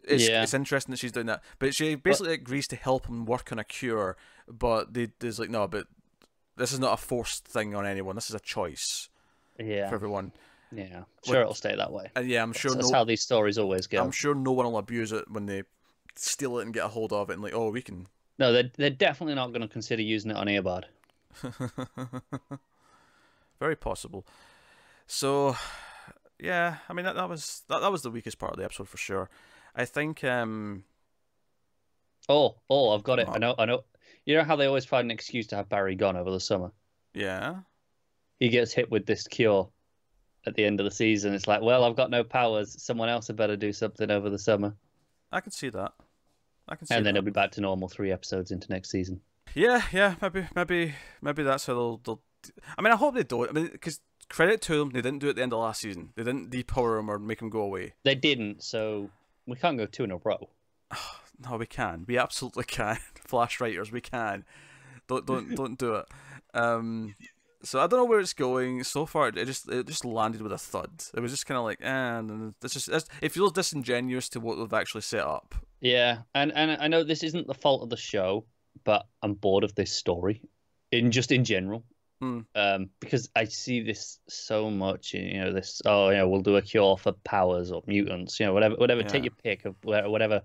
it's interesting that she's doing that. But she basically agrees to help him work on a cure, but there's like, no, but this is not a forced thing on anyone. This is a choice for everyone. Yeah, sure, it'll stay that way. And yeah, I'm sure that's how these stories always go. I'm sure no one will abuse it when they steal it and get a hold of it and like, oh, we can. No, they're definitely not going to consider using it on Eobard. Very possible. So, yeah, I mean that was the weakest part of the episode for sure. I think. Oh, I've got it. I know. You know how they always find an excuse to have Barry gone over the summer? Yeah. He gets hit with this cure at the end of the season. It's like, well, I've got no powers. Someone else had better do something over the summer. I can see that. And then it'll be back to normal 3 episodes into next season. Yeah, maybe that's how they'll. I mean, I hope they don't. I mean, because credit to them, they didn't do it at the end of last season. They didn't depower him or make him go away. They didn't, so we can't go 2 in a row. No, we can. We absolutely can. Flash writers, we can. Don't do it. So I don't know where it's going. So far, it just landed with a thud. It was just kind of like, and it feels disingenuous to what they've actually set up. Yeah, and I know this isn't the fault of the show, but I'm bored of this story, in general. Because I see this so much. This we'll do a cure for powers or mutants. Whatever. Take your pick of whatever,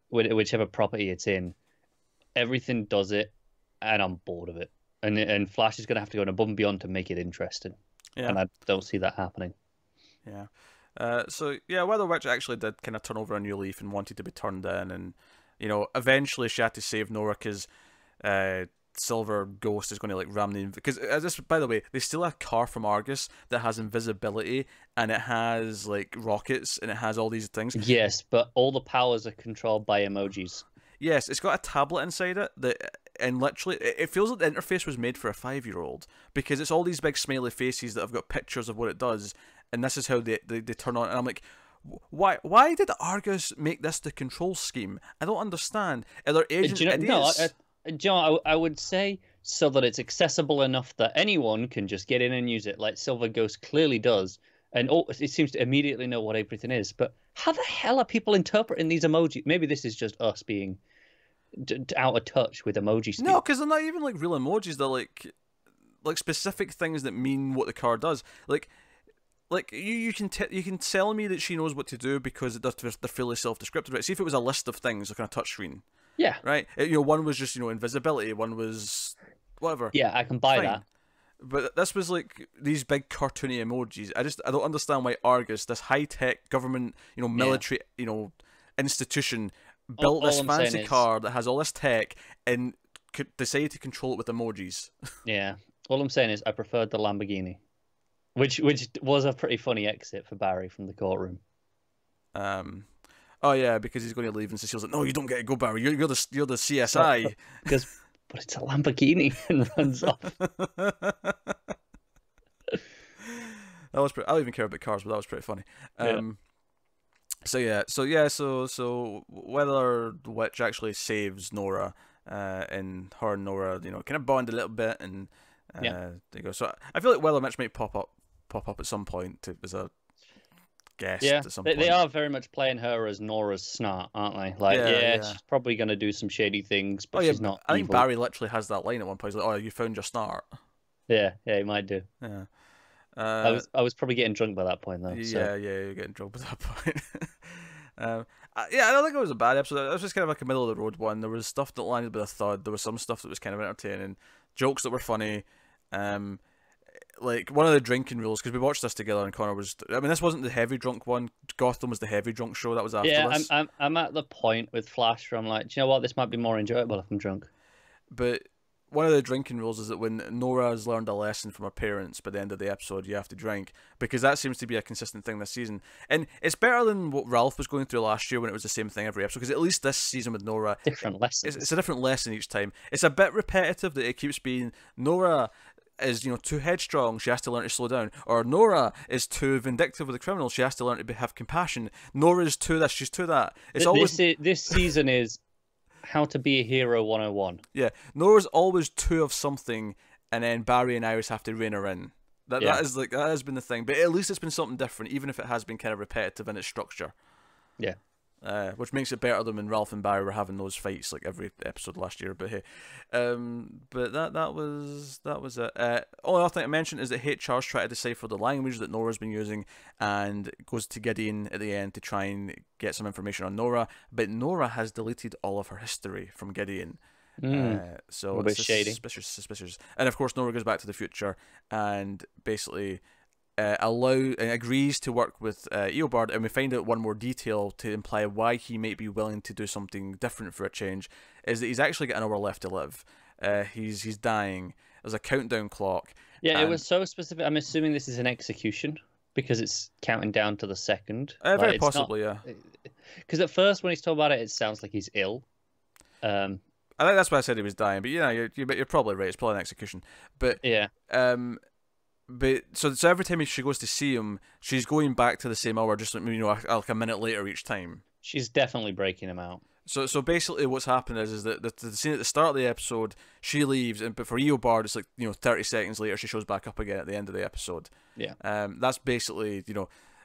whichever property it's in. Everything does it, and I'm bored of it. And Flash is going to have to go above and beyond to make it interesting. Yeah. And I don't see that happening. Yeah. So yeah, Weather Witch actually did kind of turn over a new leaf and wanted to be turned in, and eventually she had to save Nora because Silver Ghost is going to like ram the because this, by the way, they steal a car from Argus that has invisibility and it has like rockets and it has all these things. Yes, but all the powers are controlled by emojis. Yes, it's got a tablet inside it and literally it feels like the interface was made for a 5-year-old because it's all these big smiley faces that have got pictures of what it does, and this is how they turn on. And I'm like, why did Argus make this the control scheme? I don't understand. Are there agent idiots? John, I would say so that it's accessible enough that anyone can just get in and use it, like Silver Ghost clearly does, and it seems to immediately know what everything is. But how the hell are people interpreting these emojis? Maybe this is just us being out of touch with emoji speak. No, because they're not even like real emojis. They're like specific things that mean what the car does. Like you can tell me that she knows what to do because they're fairly self-descriptive. Right? See if it was a list of things like on a touchscreen. Yeah. Right. One was just invisibility. One was whatever. Yeah, I can buy that. But this was like these big cartoony emojis. I don't understand why Argus, this high-tech government, military, institution, built this fancy car that has all this tech and could decide to control it with emojis. Yeah. All I'm saying is I preferred the Lamborghini, which was a pretty funny exit for Barry from the courtroom. Oh yeah, because he's going to leave, and Cecile's like, "No, you don't get to go, Barry. You're the CSI." But it's a Lamborghini, and runs off. That was pretty. I don't even care about cars, but that was pretty funny. So Weather Witch actually saves Nora, and her and Nora, kind of bond a little bit, and there you go. So I feel like Willow Mitch might pop up at some point as a guest at some point. They are very much playing her as Nora's snart, aren't they? Like, she's probably going to do some shady things, but she's not. I think Barry literally has that line at one point. He's like, "Oh, you found your snart." Yeah, he might do. Yeah. I was probably getting drunk by that point, though. Yeah, you're getting drunk by that point. I don't think it was a bad episode. It was just kind of like a middle of the road one. There was stuff that landed with a thud. There was some stuff that was kind of entertaining, jokes that were funny. Like one of the drinking rules, because we watched this together, and Connor was. I mean, this wasn't the heavy drunk one. Gotham was the heavy drunk show. That was after this. Yeah, I'm at the point with Flash where I'm like, do you know what? This might be more enjoyable if I'm drunk. But one of the drinking rules is that when Nora has learned a lesson from her parents by the end of the episode, you have to drink, because that seems to be a consistent thing this season. And it's better than what Ralph was going through last year when it was the same thing every episode, because at least this season with Nora, different lessons. It's a different lesson each time. It's a bit repetitive that it keeps being Nora is too headstrong, she has to learn to slow down, or Nora is too vindictive with the criminals, she has to learn to have compassion. Nora is too this, she's too that. It's always this season is how to be a hero 101. Yeah, Nora's always two of something, and then Barry and Iris have to rein her in. That has been the thing, but at least it's been something different, even if it has been kind of repetitive in its structure. Yeah. Which makes it better than when Ralph and Barry were having those fights like every episode last year. But hey, but that was it. Only other thing I mentioned is that HR's trying to decipher the language that Nora's been using, and goes to Gideon at the end to try and get some information on Nora. But Nora has deleted all of her history from Gideon. So it's shady. Suspicious. And of course, Nora goes back to the future and basically agrees to work with Eobard, and we find out one more detail to imply why he might be willing to do something different for a change, is that he's actually got an hour left to live. He's dying. There's a countdown clock. Yeah, it was so specific. I'm assuming this is an execution because it's counting down to the second. Very possibly, yeah. Because at first when he's talking about it, it sounds like he's ill. I think that's why I said he was dying, but you're probably right. It's probably an execution. But yeah. But so every time she goes to see him, she's going back to the same hour, just like a minute later each time. She's definitely breaking him out. So basically, what's happened is that the scene at the start of the episode, she leaves, but for Eobard, it's like 30 seconds later she shows back up again at the end of the episode. Yeah. That's basically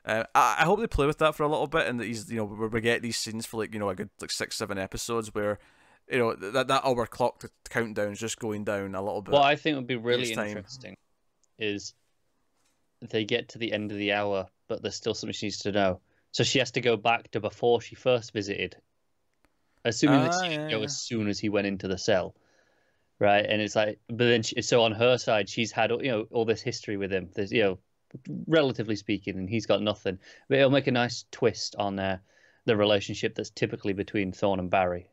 I hope they play with that for a little bit, and that he's where we get these scenes for a good 6-7 episodes where. That hour clock to countdown is just going down a little bit. What I think would be really interesting is they get to the end of the hour, but there's still something she needs to know. So she has to go back to before she first visited, assuming that she can go as soon as he went into the cell, right? And it's like, but then so on her side, she's had all this history with him. There's relatively speaking, and he's got nothing. But it'll make a nice twist on the relationship that's typically between Thorne and Barry.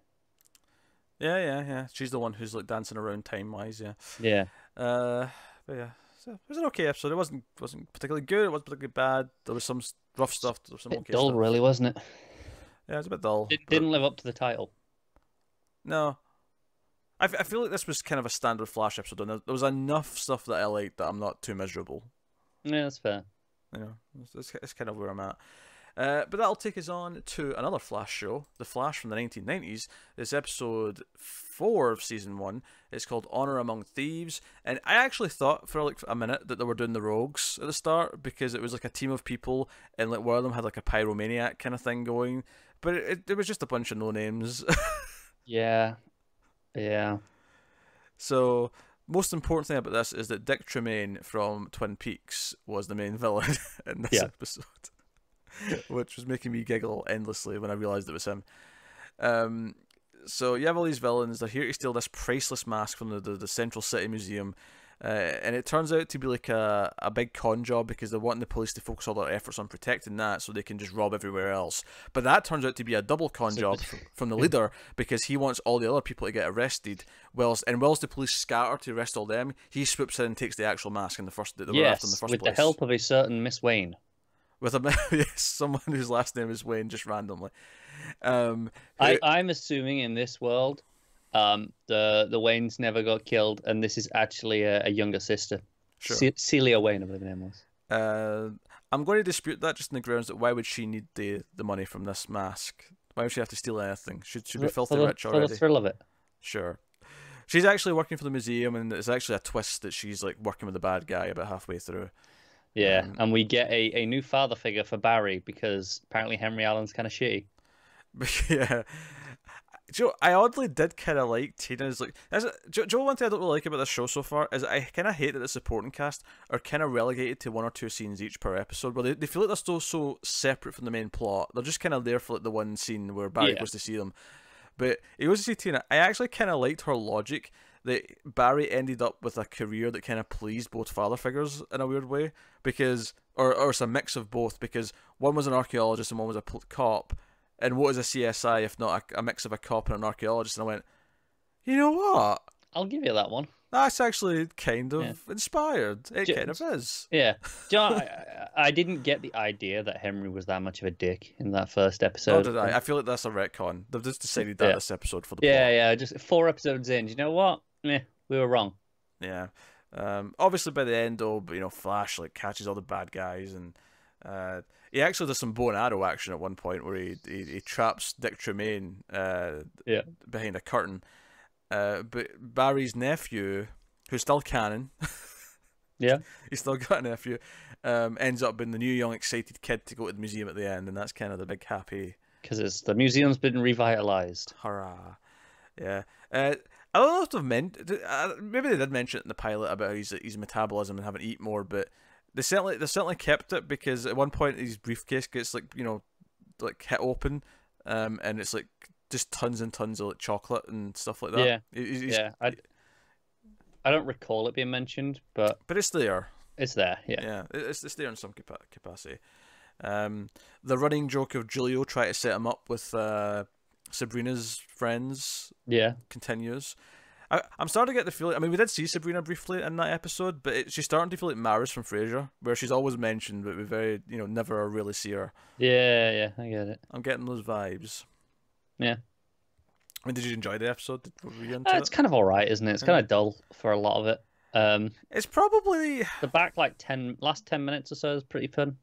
Yeah. She's the one who's like dancing around time-wise. Yeah. But yeah. So it was an okay episode. It wasn't particularly good. It wasn't particularly bad. There was some rough stuff. There was some okay dull, stuff. Really, wasn't it? Yeah, it was a bit dull. It didn't live up to the title. No. I feel like this was kind of a standard Flash episode, and there was enough stuff that I liked that I'm not too miserable. Yeah, that's fair. It's kind of where I'm at. But that'll take us on to another Flash show, The Flash from the 1990s. It's episode 4 of season 1. It's called Honor Among Thieves. And I actually thought for like a minute that they were doing the Rogues at the start, because it was like a team of people, and like one of them had like a pyromaniac kind of thing going. But it was just a bunch of no names. Yeah. So, most important thing about this is that Dick Tremaine from Twin Peaks was the main villain in this episode. Which was making me giggle endlessly when I realised it was him. So you have all these villains. They're here to steal this priceless mask from the Central City Museum. And it turns out to be like a big con job, because they're wanting the police to focus all their efforts on protecting that so they can just rob everywhere else. But that turns out to be a double con job from the leader, because he wants all the other people to get arrested. Whilst the police scatter to arrest all them, he swoops in and takes the actual mask that were after in the first place. With the help of a certain Miss Wayne. With someone whose last name is Wayne, just randomly. I'm assuming in this world, the Waynes never got killed, and this is actually a younger sister. Sure. Celia Wayne, I believe her name was. I'm going to dispute that, just on the grounds that why would she need the money from this mask? Why would she have to steal anything? Should be filthy rich already? For the thrill of it. Sure. She's actually working for the museum, and it's actually a twist that she's like working with the bad guy about halfway through. Yeah, and we get a new father figure for Barry because apparently Henry Allen's kind of shitty. Yeah. Joe, I oddly did kind of like Tina's like. Joe, one thing I don't really like about this show so far is I kind of hate that the supporting cast are kind of relegated to 1 or 2 scenes each per episode, where they feel like they're still so separate from the main plot. They're just kind of there for like the one scene where Barry goes to see them. But he goes to see Tina. I actually kind of liked her logic that Barry ended up with a career that kind of pleased both father figures in a weird way, because or it's a mix of both, because one was an archaeologist and one was a cop. And what is a CSI if not a mix of a cop and an archaeologist? And I went, you know what? I'll give you that one. That's actually kind of inspired. It kind of is. Yeah. Do you know, I didn't get the idea that Henry was that much of a dick in that first episode. Oh, did I? I feel like that's a retcon. They've just decided that this episode for the plot. Yeah. Just 4 episodes in. Do you know what? We were wrong. Yeah. Obviously, by the end, though, Flash like catches all the bad guys, and he actually does some bow and arrow action at one point where he traps Dick Tremaine behind a curtain. But Barry's nephew, who's still canon, he's still got a nephew, ends up being the new young excited kid to go to the museum at the end, and that's kind of the big happy. Because the museum's been revitalized. Hurrah! Yeah. I don't know if they've maybe they did mention it in the pilot about his metabolism and having to eat more, but they certainly kept it, because at one point his briefcase gets like hit open, and it's like just tons and tons of like chocolate and stuff like that. Yeah, I don't recall it being mentioned, but it's there. It's there. Yeah, it's there in some capacity. The running joke of Julio trying to set him up with Sabrina's friends continues. I'm starting to get the feeling. I mean, we did see Sabrina briefly in that episode, but she's starting to feel like Maris from Frasier, where she's always mentioned, but we very, never really see her. Yeah, I get it. I'm getting those vibes. Yeah. I mean, did you enjoy the episode? Were you into it? It's kind of alright, isn't it? It's kind of dull for a lot of it. It's probably the back last 10 minutes or so is pretty fun.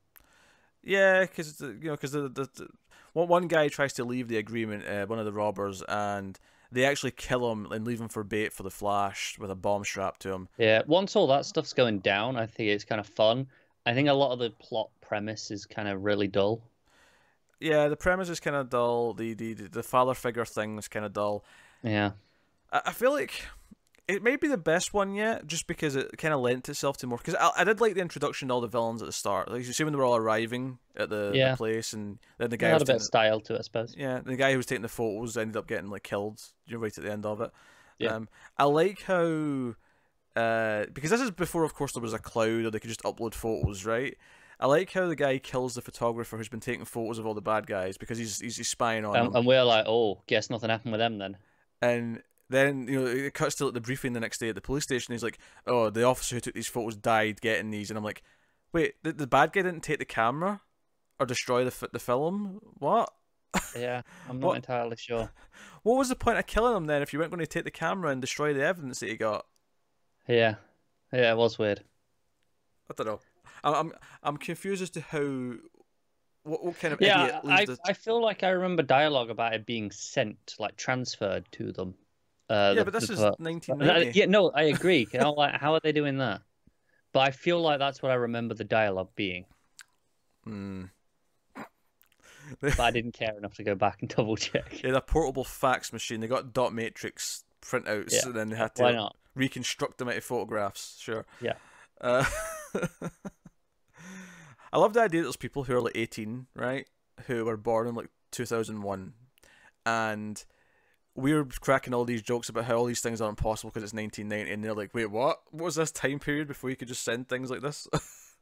Yeah, because the one guy tries to leave the agreement, one of the robbers, and they actually kill him and leave him for bait for the Flash with a bomb strapped to him. Yeah, once all that stuff's going down, I think it's kind of fun. I think a lot of the plot premise is kind of really dull. Yeah, the premise is kind of dull. The father figure thing is kind of dull. Yeah. I feel like it may be the best one yet, just because it kind of lent itself to more. Because I did like the introduction to all the villains at the start. Like, you see when they were all arriving at the place, and then the guy had a bit of style to it, I suppose. Yeah, the guy who was taking the photos ended up getting like killed. Right at the end of it. Yeah. I like how because this is before, of course, there was a cloud, or they could just upload photos, right? I like how the guy kills the photographer who's been taking photos of all the bad guys, because he's spying on them. And we're like, oh, guess nothing happened with them then. And then, it cuts to the briefing the next day at the police station. He's like, oh, the officer who took these photos died getting these. And I'm like, wait, the bad guy didn't take the camera or destroy the film? What? Yeah, I'm not entirely sure. What was the point of killing him then if you weren't going to take the camera and destroy the evidence that he got? Yeah, it was weird. I don't know. I'm confused as to how. What kind of idiot? I feel like I remember dialogue about it being sent, like transferred to them. But this is 1990. Yeah, no, I agree. Like, how are they doing that? But I feel like that's what I remember the dialogue being. But I didn't care enough to go back and double check. Yeah, the portable fax machine. They got dot matrix printouts, and then they had to reconstruct them out of photographs. Sure. Yeah. I love the idea that there's people who are like 18, right, who were born in like 2001, and we're cracking all these jokes about how all these things are impossible because it's 1990, and they're like, wait, what was this time period before you could just send things like this?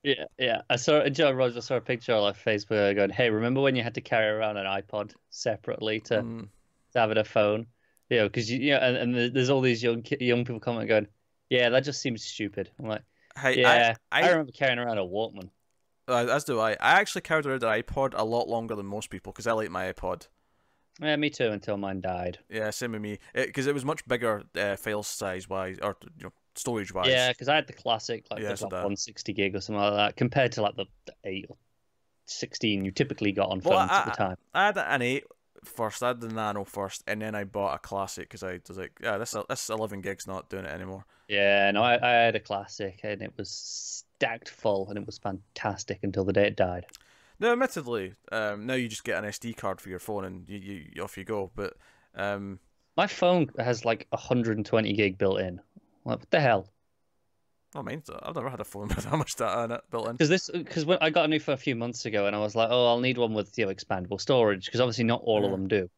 Yeah. I saw Joe Rogers saw a picture on Facebook going, hey, remember when you had to carry around an iPod separately to have it a phone? Because and there's all these young people commenting going, yeah, that just seems stupid. I'm like, hey, I remember carrying around a Walkman. As do I. I actually carried around an iPod a lot longer than most people because I like my iPod. Yeah, me too, until mine died. Yeah, same with me. Because it was much bigger file size wise, or storage wise. Yeah, because I had the classic, like the 160 gig or something like that, compared to like the 8 or 16 you typically got on phones at the time. I had an 8 first. I had the Nano first, and then I bought a Classic because I was like, yeah, this 11 gig's not doing it anymore. Yeah, no, I had a Classic, and it was stacked full, and it was fantastic until the day it died. No, admittedly, now you just get an SD card for your phone, and you off you go. But my phone has like 120 gig built in. Like, what the hell? I mean, I've never had a phone with that much data in it built in. Because when I got a new phone a few months ago, and I was like, oh, I'll need one with expandable storage, because obviously not all of them do.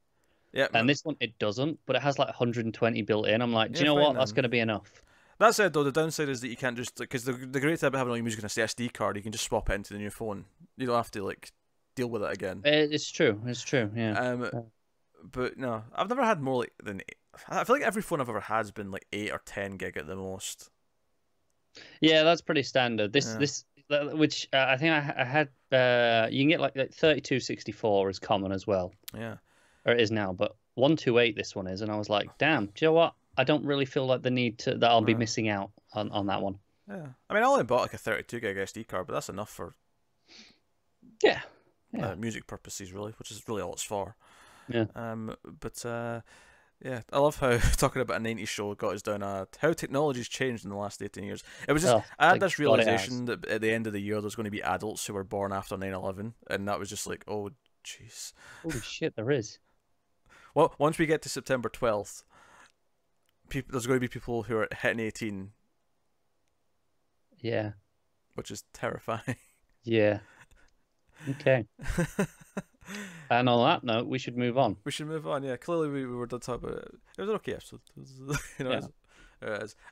Yeah. And this one, it doesn't, but it has like 120 built in. I'm like, do you know what? That's going to be enough. That said, though, the downside is that you can't just, because the great thing about having all your music on a SD card, you can just swap it into the new phone. You don't have to like deal with it again. It's true. It's true. Yeah. But no, I've never had more than. I feel like every phone I've ever had has been like 8 or 10 gig at the most. Yeah, that's pretty standard. Which I think I had. You can get like 3264 is common as well. Yeah. Or it is now, but 128 this one is, and I was like, damn. Do you know what? I don't really feel like the need that I'll be missing out on that one. Yeah, I mean, I only bought like a 32 gig SD card, but that's enough for music purposes, really, which is really all it's for. Yeah. Yeah, I love how talking about a 90s show got us down how technology's changed in the last 18 years. It was just I had this realization that at the end of the year there's going to be adults who were born after 9/11, and that was just like, oh jeez. Holy shit, there is. Well, once we get to September 12th. There's going to be people who are hitting 18. Yeah. Which is terrifying. Yeah. Okay. And on that note, we should move on. We should move on, yeah. Clearly we were done talking about it. It was an okay episode.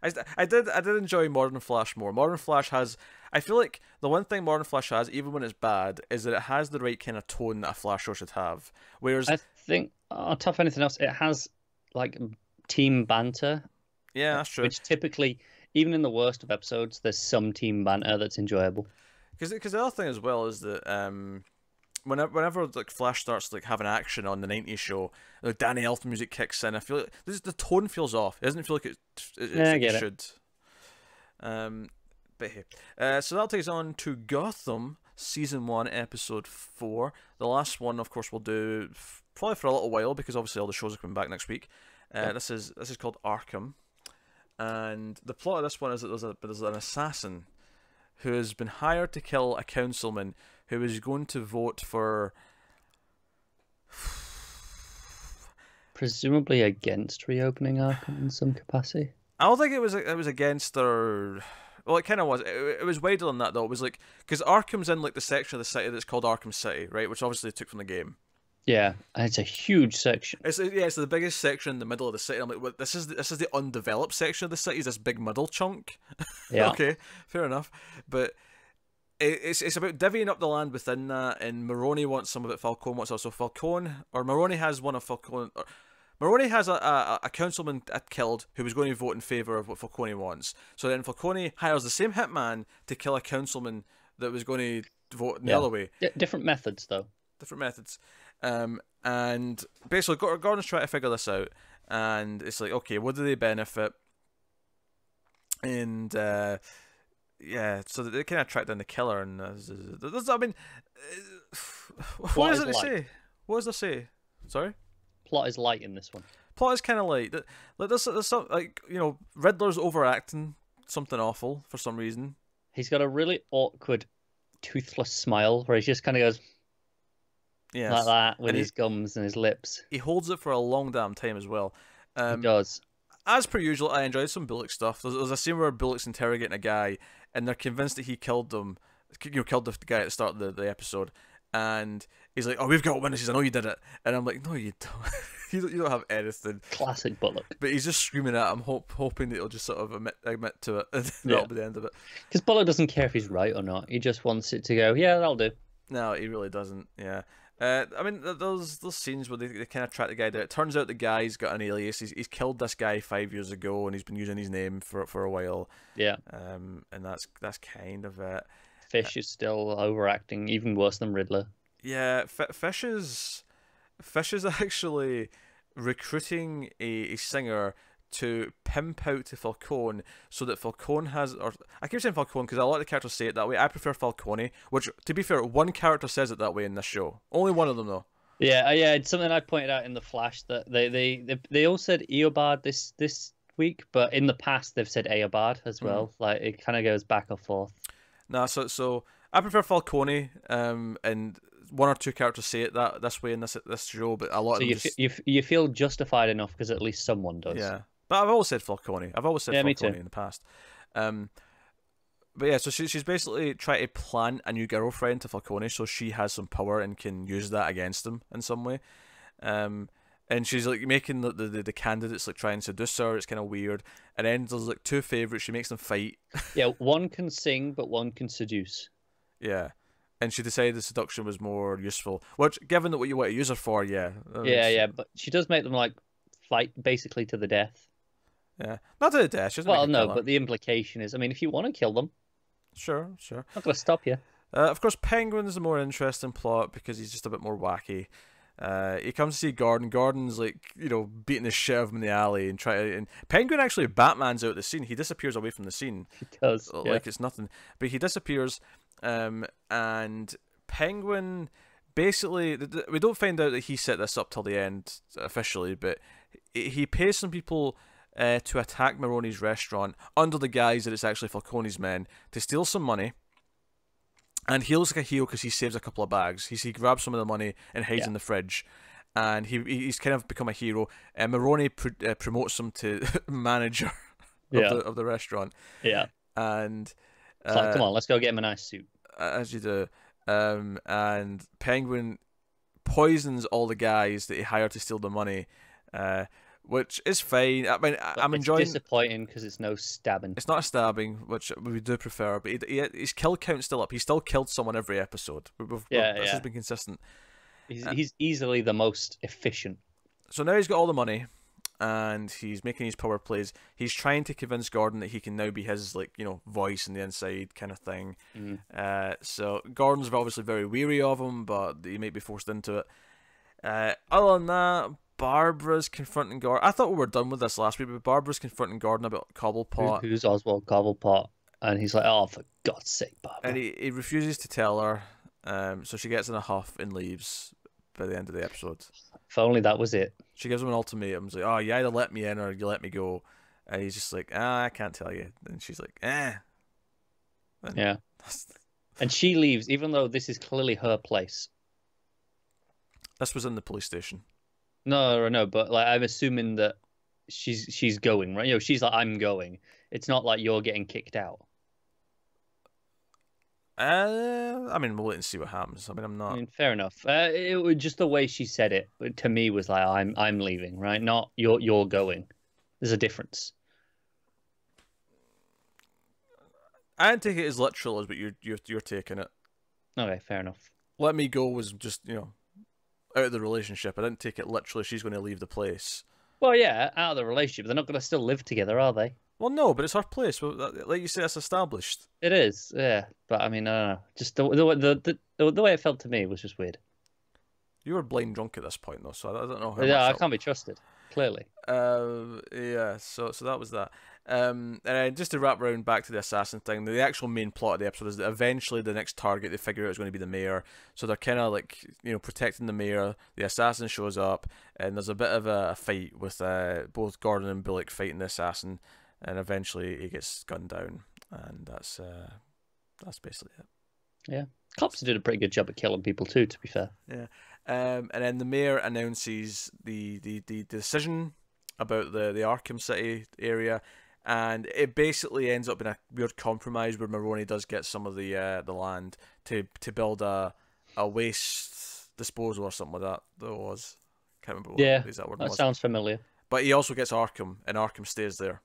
I did enjoy Modern Flash more. Modern Flash has... I feel like the one thing Modern Flash has, even when it's bad, is that it has the right kind of tone that a Flash show should have. Whereas... I think, on top of anything else, it has, like... team banter. Yeah, that's true. Which typically, even in the worst of episodes, there's some team banter that's enjoyable. Because the other thing as well is that whenever like Flash starts like having action on the 90s show, the Danny Elfman music kicks in. I feel like the tone feels off. It doesn't feel like it should. But hey, so that'll take us on to Gotham Season 1, Episode 4. The last one, of course, we'll do probably for a little while because obviously all the shows are coming back next week. This is called Arkham, and the plot of this one is that there's an assassin who has been hired to kill a councilman who is going to vote for presumably against reopening Arkham in some capacity. I don't think it was against or well, it kind of was. It was wider than that though. It was like because Arkham's in like the section of the city that's called Arkham City, right? Which obviously they took from the game. Yeah, and it's a huge section. It's the biggest section in the middle of the city. I'm like, well, this is the undeveloped section of the city. Is this big middle chunk? Yeah. Okay, fair enough. But it's about divvying up the land within that. And Maroni wants some of it. Falcone wants also Maroni has one of Falcone. Maroni has a councilman killed who was going to vote in favor of what Falcone wants. So then Falcone hires the same hitman to kill a councilman that was going to vote in the other way. Different methods though. Different methods. And basically Gordon's trying to figure this out, and it's like, okay, what do they benefit? And yeah, so they kind of track down the killer, and I mean, what does it say? What does it say? Sorry? Plot is light in this one. Plot is kind of light. There's some, like, you know, Riddler's overacting something awful for some reason. He's got a really awkward, toothless smile where he just kind of goes... Yes. Like that, with his gums and his lips. He holds it for a long damn time as well. He does. As per usual, I enjoyed some Bullock stuff. There's a scene where Bullock's interrogating a guy, and they're convinced that he killed them. Killed the guy at the start of the episode. And he's like, oh, we've got witnesses, I know you did it. And I'm like, no, you don't. you don't have anything. Classic Bullock. But he's just screaming at him, hoping that he'll just sort of admit to it. And that'll be the end of it. Because Bullock doesn't care if he's right or not. He just wants it to go, yeah, that'll do. No, he really doesn't, yeah. I mean, those scenes where they kind of track the guy down. It turns out the guy's got an alias. He's killed this guy 5 years ago, and he's been using his name for a while. Yeah. And that's kind of it. Fish is still overacting, even worse than Riddler. Yeah, Fish is actually recruiting a singer to pimp out to Falcone so that Falcone has, or I keep saying Falcone because a lot of the characters say it that way. I prefer Falcone, which, to be fair, one character says it that way in this show. Only one of them, though. Yeah. It's something I pointed out in the Flash that they all said Eobard this week, but in the past they've said Eobard as well. Like it kind of goes back and forth. Nah, so I prefer Falcone, and one or two characters say it this way in this show, but a lot So of them you feel justified enough because at least someone does. Yeah, but I've always said Falcone. I've always said Falcone in the past. But yeah, so she's basically trying to plant a new girlfriend to Falcone, so she has some power and can use that against him in some way. And she's like making the candidates like try and seduce her. It's kind of weird. And then there's like two favorites. She makes them fight. Yeah, one can sing, but one can seduce. Yeah, and she decided the seduction was more useful. Which, given that what you want to use her for, yeah. Yeah, but she does make them like fight basically to the death. Yeah, not to the death. She doesn't Well, make no, but the implication is, I mean, if you want to kill them, sure. not gonna stop you. Of course, Penguin's a more interesting plot because he's just a bit more wacky. He comes to see Gordon. Gordon's like, beating the shit out of him in the alley and Penguin actually Batman's out the scene. He disappears away from the scene. He does, like it's nothing. But he disappears, and Penguin basically we don't find out that he set this up till the end officially, but he pays some people to attack Maroni's restaurant under the guise that it's actually Falcone's men to steal some money. And he looks like a hero because he saves a couple of bags. He grabs some of the money and hides in the fridge. And he's kind of become a hero. And Maroni promotes him to manager of the restaurant. Yeah. And like, come on, let's go get him a nice suit. As you do. And Penguin poisons all the guys that he hired to steal the money. Which is fine. I mean, I'm enjoying. It's disappointing because it's no stabbing. It's not a stabbing, which we do prefer, but his kill count's still up. He's still killed someone every episode. This has been consistent. He's easily the most efficient. So now he's got all the money, and he's making his power plays. He's trying to convince Gordon that he can now be his voice in the inside kind of thing. So Gordon's obviously very weary of him, but he might be forced into it. Other than that, Barbara's confronting Gordon. I thought we were done with this last week, but Barbara's confronting Gordon about Cobblepot. Who's Oswald Cobblepot? And he's like, oh, for God's sake, Barbara. And he refuses to tell her, so she gets in a huff and leaves by the end of the episode. If only that was it. She gives him an ultimatum. She's like, oh, you either let me in or you let me go. And he's just like, I can't tell you. And she's like, And yeah. And she leaves, even though this is clearly her place. This was in the police station. No, but like I'm assuming that she's going, right? She's like, I'm going. It's not like you're getting kicked out. I mean, we'll wait and see what happens. I mean, I'm not. I mean, fair enough. It was just the way she said it to me was like, I'm leaving, right? Not you're going. There's a difference. I didn't take it as literal as, but you're taking it. Okay, fair enough. Let me go was just out of the relationship. I didn't take it literally. She's going to leave the place. Well, yeah, out of the relationship. They're not going to still live together, are they? Well, no, but it's her place. Well, like you say, it's established. It is, yeah. But I mean, I don't know. Just the way it felt to me was just weird. You were blind drunk at this point, though, so I don't know how. Yeah, I can't be trusted. Clearly. Yeah. So that was that. And then just to wrap around back to the assassin thing, the actual main plot of the episode is that eventually the next target they figure out is going to be the mayor. So they're kind of like protecting the mayor. The assassin shows up, and there's a bit of a fight with both Gordon and Bullock fighting the assassin, and eventually he gets gunned down, and that's basically it. Yeah, cops did a pretty good job at killing people too, to be fair. Yeah. And then the mayor announces the decision about the Arkham City area, and it basically ends up in a weird compromise where Maroni does get some of the land to build a waste disposal or something like that. That was, can't remember what that word was. Sounds familiar. But he also gets Arkham, and Arkham stays there.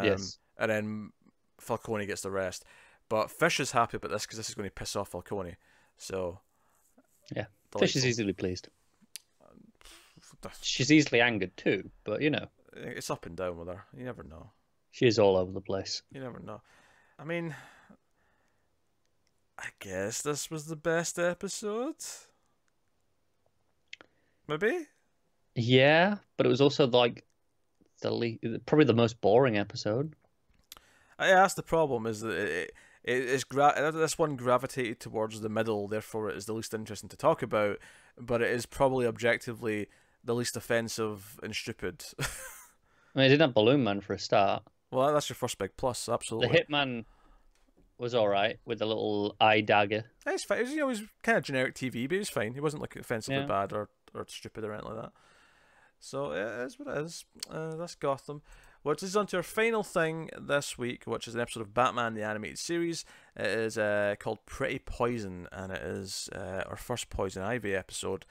Yes. And then Falcone gets the rest. But Fish is happy about this because this is going to piss off Falcone. So yeah. Fish is easily pleased. She's easily angered too, but it's up and down with her. You never know. She is all over the place. You never know. I mean, I guess this was the best episode. Maybe? Yeah, but it was also like probably the most boring episode. That's the problem, is that this one gravitated towards the middle, therefore it is the least interesting to talk about, but it is probably objectively the least offensive and stupid. I mean, it didn't have Balloon Man for a start. Well, that's your first big plus, absolutely. The Hitman was all right with the little eye dagger. It's fine. He was kind of generic TV, but he was fine. He wasn't like offensively bad or stupid or anything like that. So it is what it is. That's Gotham. Which is on to our final thing this week, which is an episode of Batman the Animated Series. It is called Pretty Poison, and it is our first Poison Ivy episode,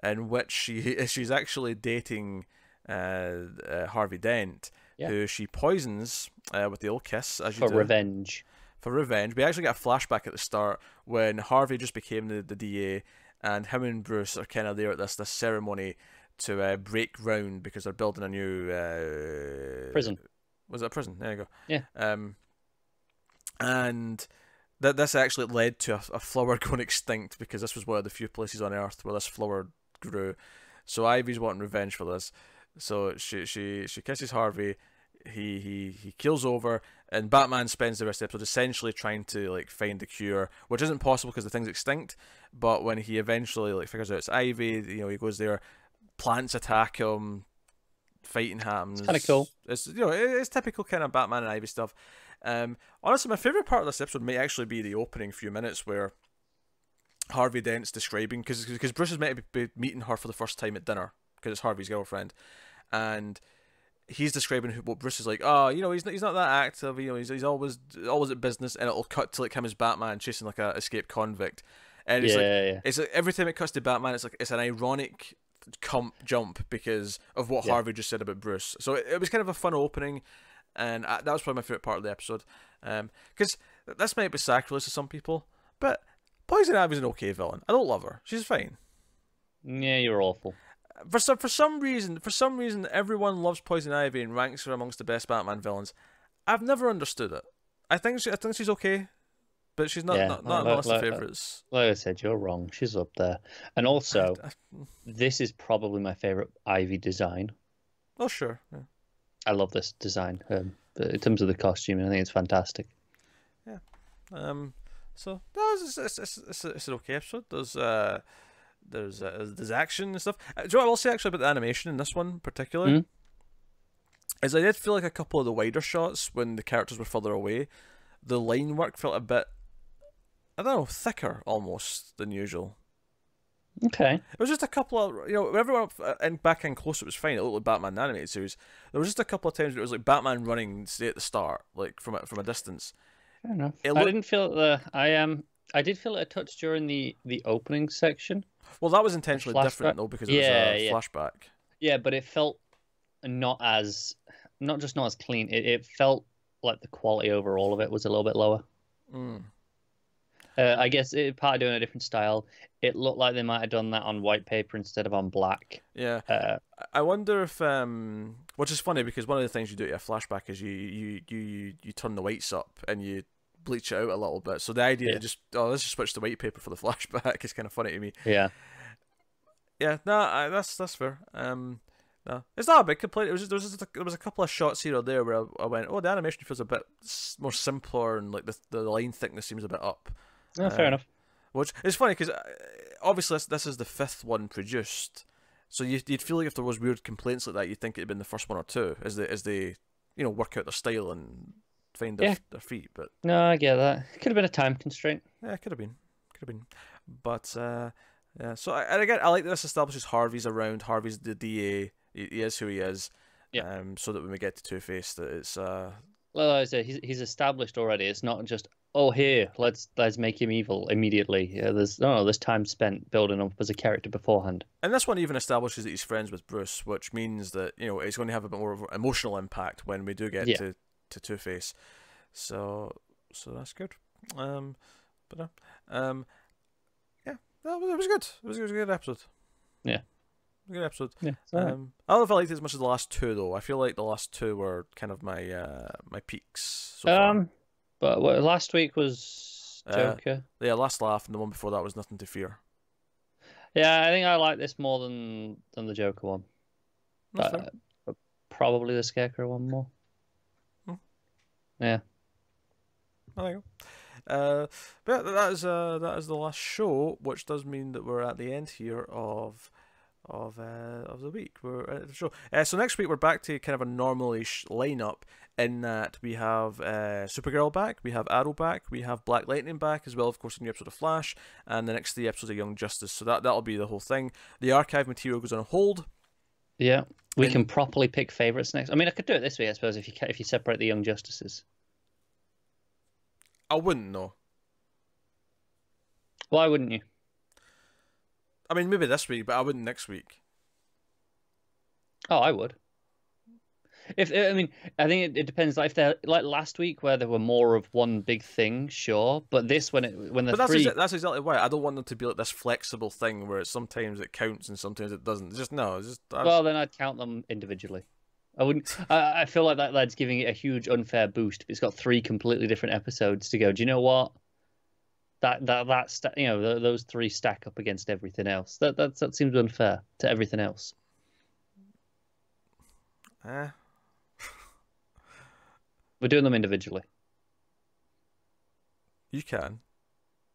in which she's actually dating Harvey Dent, who she poisons with the old kiss, as you do. Revenge. For revenge. We actually get a flashback at the start when Harvey just became the DA, and him and Bruce are kind of there at this ceremony to break ground because they're building a new prison. Was it a prison? There you go. Yeah. And this actually led to a flower going extinct, because this was one of the few places on Earth where this flower grew. So Ivy's wanting revenge for this. So she kisses Harvey. He keels over, and Batman spends the rest of the episode essentially trying to like find the cure, which isn't possible because the thing's extinct. But when he eventually like figures out it's Ivy, he goes there. Plants attack him, fighting happens. It's kind of cool. It's typical kind of Batman and Ivy stuff. Honestly, my favorite part of this episode may actually be the opening few minutes where Harvey Dent's describing, because Bruce is meant to be meeting her for the first time at dinner because it's Harvey's girlfriend, and he's describing what Bruce is like. Oh, he's not that active. He's always at business, and it'll cut to like him as Batman chasing like a escaped convict, and it's like every time it cuts to Batman, it's an ironic jump because of what Harvey just said about Bruce. So it was kind of a fun opening, and that was probably my favorite part of the episode. Because this might be sacrilege to some people, but Poison Ivy's an okay villain. I don't love her. She's fine. Yeah, you're awful. For some reason, everyone loves Poison Ivy and ranks her amongst the best Batman villains. I've never understood it. I think she's okay, but she's not on my list of favourites. Like I said, you're wrong. She's up there. And also, this is probably my favourite Ivy design. Oh, sure. Yeah. I love this design. In terms of the costume, I think it's fantastic. Yeah. So it's an okay episode. There's action and stuff. Do you know what I will say actually about the animation in this one in particular? Mm-hmm. Is I did feel like a couple of the wider shots when the characters were further away, the line work felt a bit, I don't know, thicker almost than usual. Okay. It was just a couple of, when everyone back in close, it was fine. It looked like Batman the Animated Series. There was just a couple of times where it was like Batman running, say at the start, like from a distance. Fair enough. I didn't feel I did feel it a touch during the opening section. Well, that was intentionally different though, because it was a flashback. Yeah, but it felt not just not as clean. It felt like the quality overall of it was a little bit lower. I guess part of doing a different style. It looked like they might have done that on white paper instead of on black. Yeah. I wonder if which is funny because one of the things you do to a flashback is you turn the whites up and you bleach it out a little bit. So the idea to let's just switch to white paper for the flashback is kind of funny to me. Yeah. Yeah. No, that's fair. No, it's not a big complaint. There was a couple of shots here or there where I went, oh, the animation feels a bit more simpler and like the line thickness seems a bit up. Oh, fair enough. Which is funny because obviously this is the 5th one produced, so you'd feel like if there was weird complaints like that, you'd think it'd been the first one or two as they work out their style and find their feet. But no, I get that. It could have been a time constraint. Yeah, it could have been. But yeah. So again, I like that this establishes Harvey's around. Harvey's the DA. He is who he is. Yeah. So that when we get to Two-Face, that it's Well, I say he's established already. It's not just here let's make him evil immediately. Yeah, there's time spent building up as a character beforehand. And this one even establishes that he's friends with Bruce, which means that it's going to have a bit more of an emotional impact when we do get to Two-Face. So that's good. Yeah, it was good. It was a good episode. Yeah. Good episode. Yeah, I don't know if I liked it as much as the last two though. I feel like the last two were kind of my peaks. So far. But last week was Joker. Yeah, Last Laugh, and the one before that was Nothing to Fear. Yeah, I think I like this more than the Joker one. But probably the Scarecrow one more. Hmm. Yeah. There you But that is the last show, which does mean that we're at the end here of the week. We're at the show. So next week we're back to kind of a normal-ish lineup, in that we have Supergirl back, we have Arrow back, we have Black Lightning back as well, of course, a new episode of Flash, and the next 3 episodes of Young Justice. So that'll be the whole thing. The archive material goes on hold. Yeah, we can properly pick favorites next. I mean, I could do it this way, I suppose, if you separate the Young Justices. I wouldn't know. Why wouldn't you? I mean, maybe this week, but I wouldn't next week. Oh, I would. I think it depends. Like if they're like last week where there were more of one big thing, sure. But this that's exactly why I don't want them to be like this flexible thing where sometimes it counts and sometimes it doesn't. Well, then I'd count them individually. I wouldn't. I feel like that's giving it a huge unfair boost. If it's got 3 completely different episodes to go. Do you know what? Those 3 stack up against everything else. That seems unfair to everything else. We're doing them individually. You can.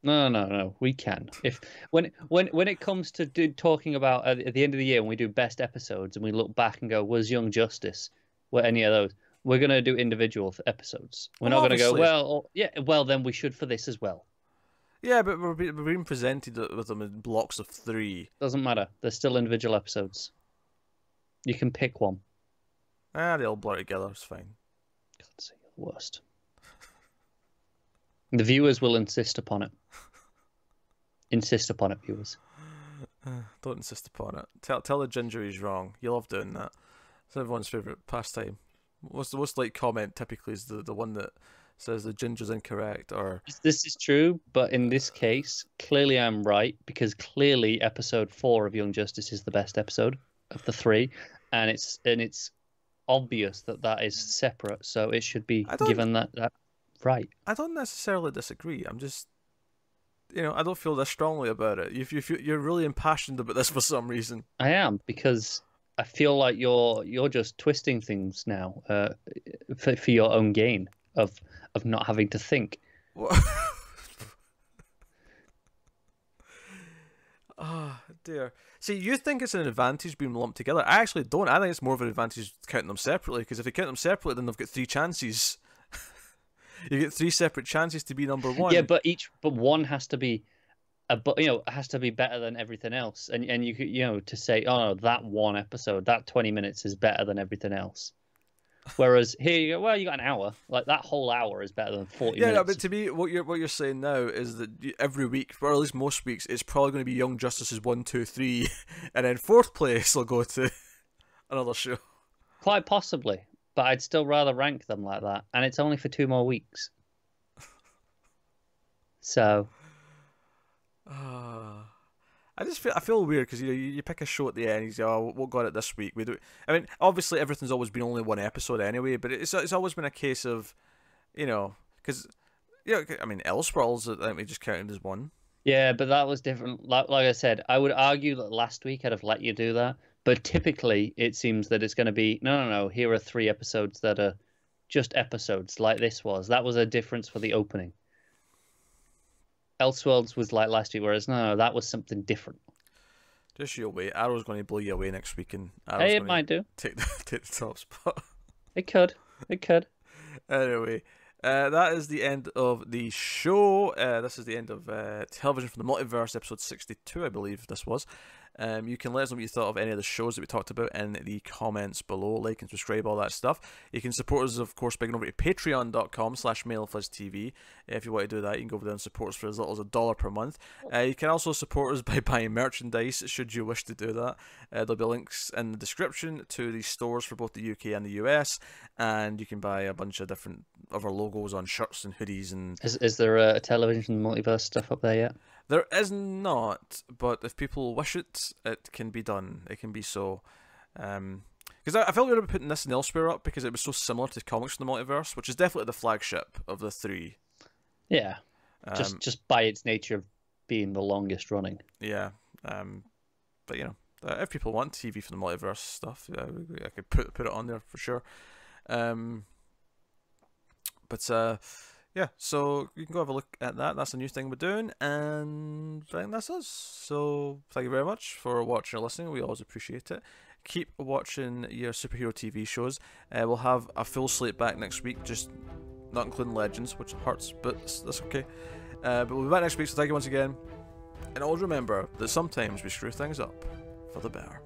No. We can. If when it comes to talking about at the end of the year when we do best episodes and we look back and go, was Young Justice, were any of those? We're gonna do individual episodes. We're not gonna go, well then we should for this as well. Yeah, but we're being presented with them in blocks of 3. Doesn't matter. They're still individual episodes. You can pick one. They all blur together. It's fine. God's sake, you're the worst. The viewers will insist upon it. Insist upon it, viewers. Don't insist upon it. Tell the ginger he's wrong. You love doing that. It's everyone's favourite pastime. What's the most liked comment typically is the one that says the ginger's incorrect, or this is true, but in this case, clearly I'm right, because clearly episode 4 of Young Justice is the best episode of the 3, and it's obvious that is separate, so it should be given that right. I don't necessarily disagree. I'm just, I don't feel this strongly about it. You're really impassioned about this for some reason. I am, because I feel like you're just twisting things now for your own gain of not having to think. Oh dear. See, you think it's an advantage being lumped together. I actually don't. I think it's more of an advantage counting them separately, because if you count them separately, then they've got 3 chances. You get 3 separate chances to be number 1. Yeah, but one has to be has to be better than everything else, and you could to say, oh no, that one episode, that 20 minutes is better than everything else. Whereas here you go, well, you got an hour. Like that whole hour is better than 40 minutes. Yeah, but to me, what you're saying now is that every week, or at least most weeks, it's probably going to be Young Justice's 1, 2, 3, and then 4th place will go to another show. Quite possibly, but I'd still rather rank them like that, and it's only for 2 more weeks. So, I feel weird because you pick a show at the end. You say, "Oh, what got it this week?" We do. I mean, obviously everything's always been only 1 episode anyway, but it's always been a case of, because I mean, Elseworlds I think we just counted as 1. Yeah, but that was different. Like I said, I would argue that last week I'd have let you do that, but typically it seems that it's going to be no. Here are 3 episodes that are just episodes, like this was. That was a difference for the opening. Elseworlds was like last week, whereas no, that was something different. Just you wait. Arrow's going to blow you away next week, and Arrow's it might do. Take the top spot. It could. Anyway, that is the end of the show. This is the end of Television from the Multiverse, episode 62, I believe this was. You can let us know what you thought of any of the shows that we talked about in the comments below. Like and subscribe, all that stuff. You can support us, of course, by going over to patreon.com/MaileFuzzTV. If you want to do that, you can go over there and support us for as little as $1 per month. You can also support us by buying merchandise, should you wish to do that. There'll be links in the description to the stores for both the UK and the US, and you can buy a bunch of different other logos on shirts and hoodies. And Is there a Television Multiverse stuff up there yet? There is not, but if people wish it, it can be done. It can be so. Because I felt we were putting this and Elsewhere up because it was so similar to comics from the Multiverse, which is definitely the flagship of the 3. Yeah, just by its nature of being the longest running. Yeah, but if people want TV from the Multiverse stuff, I could put it on there for sure. But yeah, so you can go have a look at that. That's a new thing we're doing, and I think that's us. So thank you very much for watching or listening. We always appreciate it. Keep watching your superhero TV shows. We'll have a full slate back next week, just not including Legends, which hurts, but that's okay. But we'll be back next week, so thank you once again. And always remember that sometimes we screw things up for the better.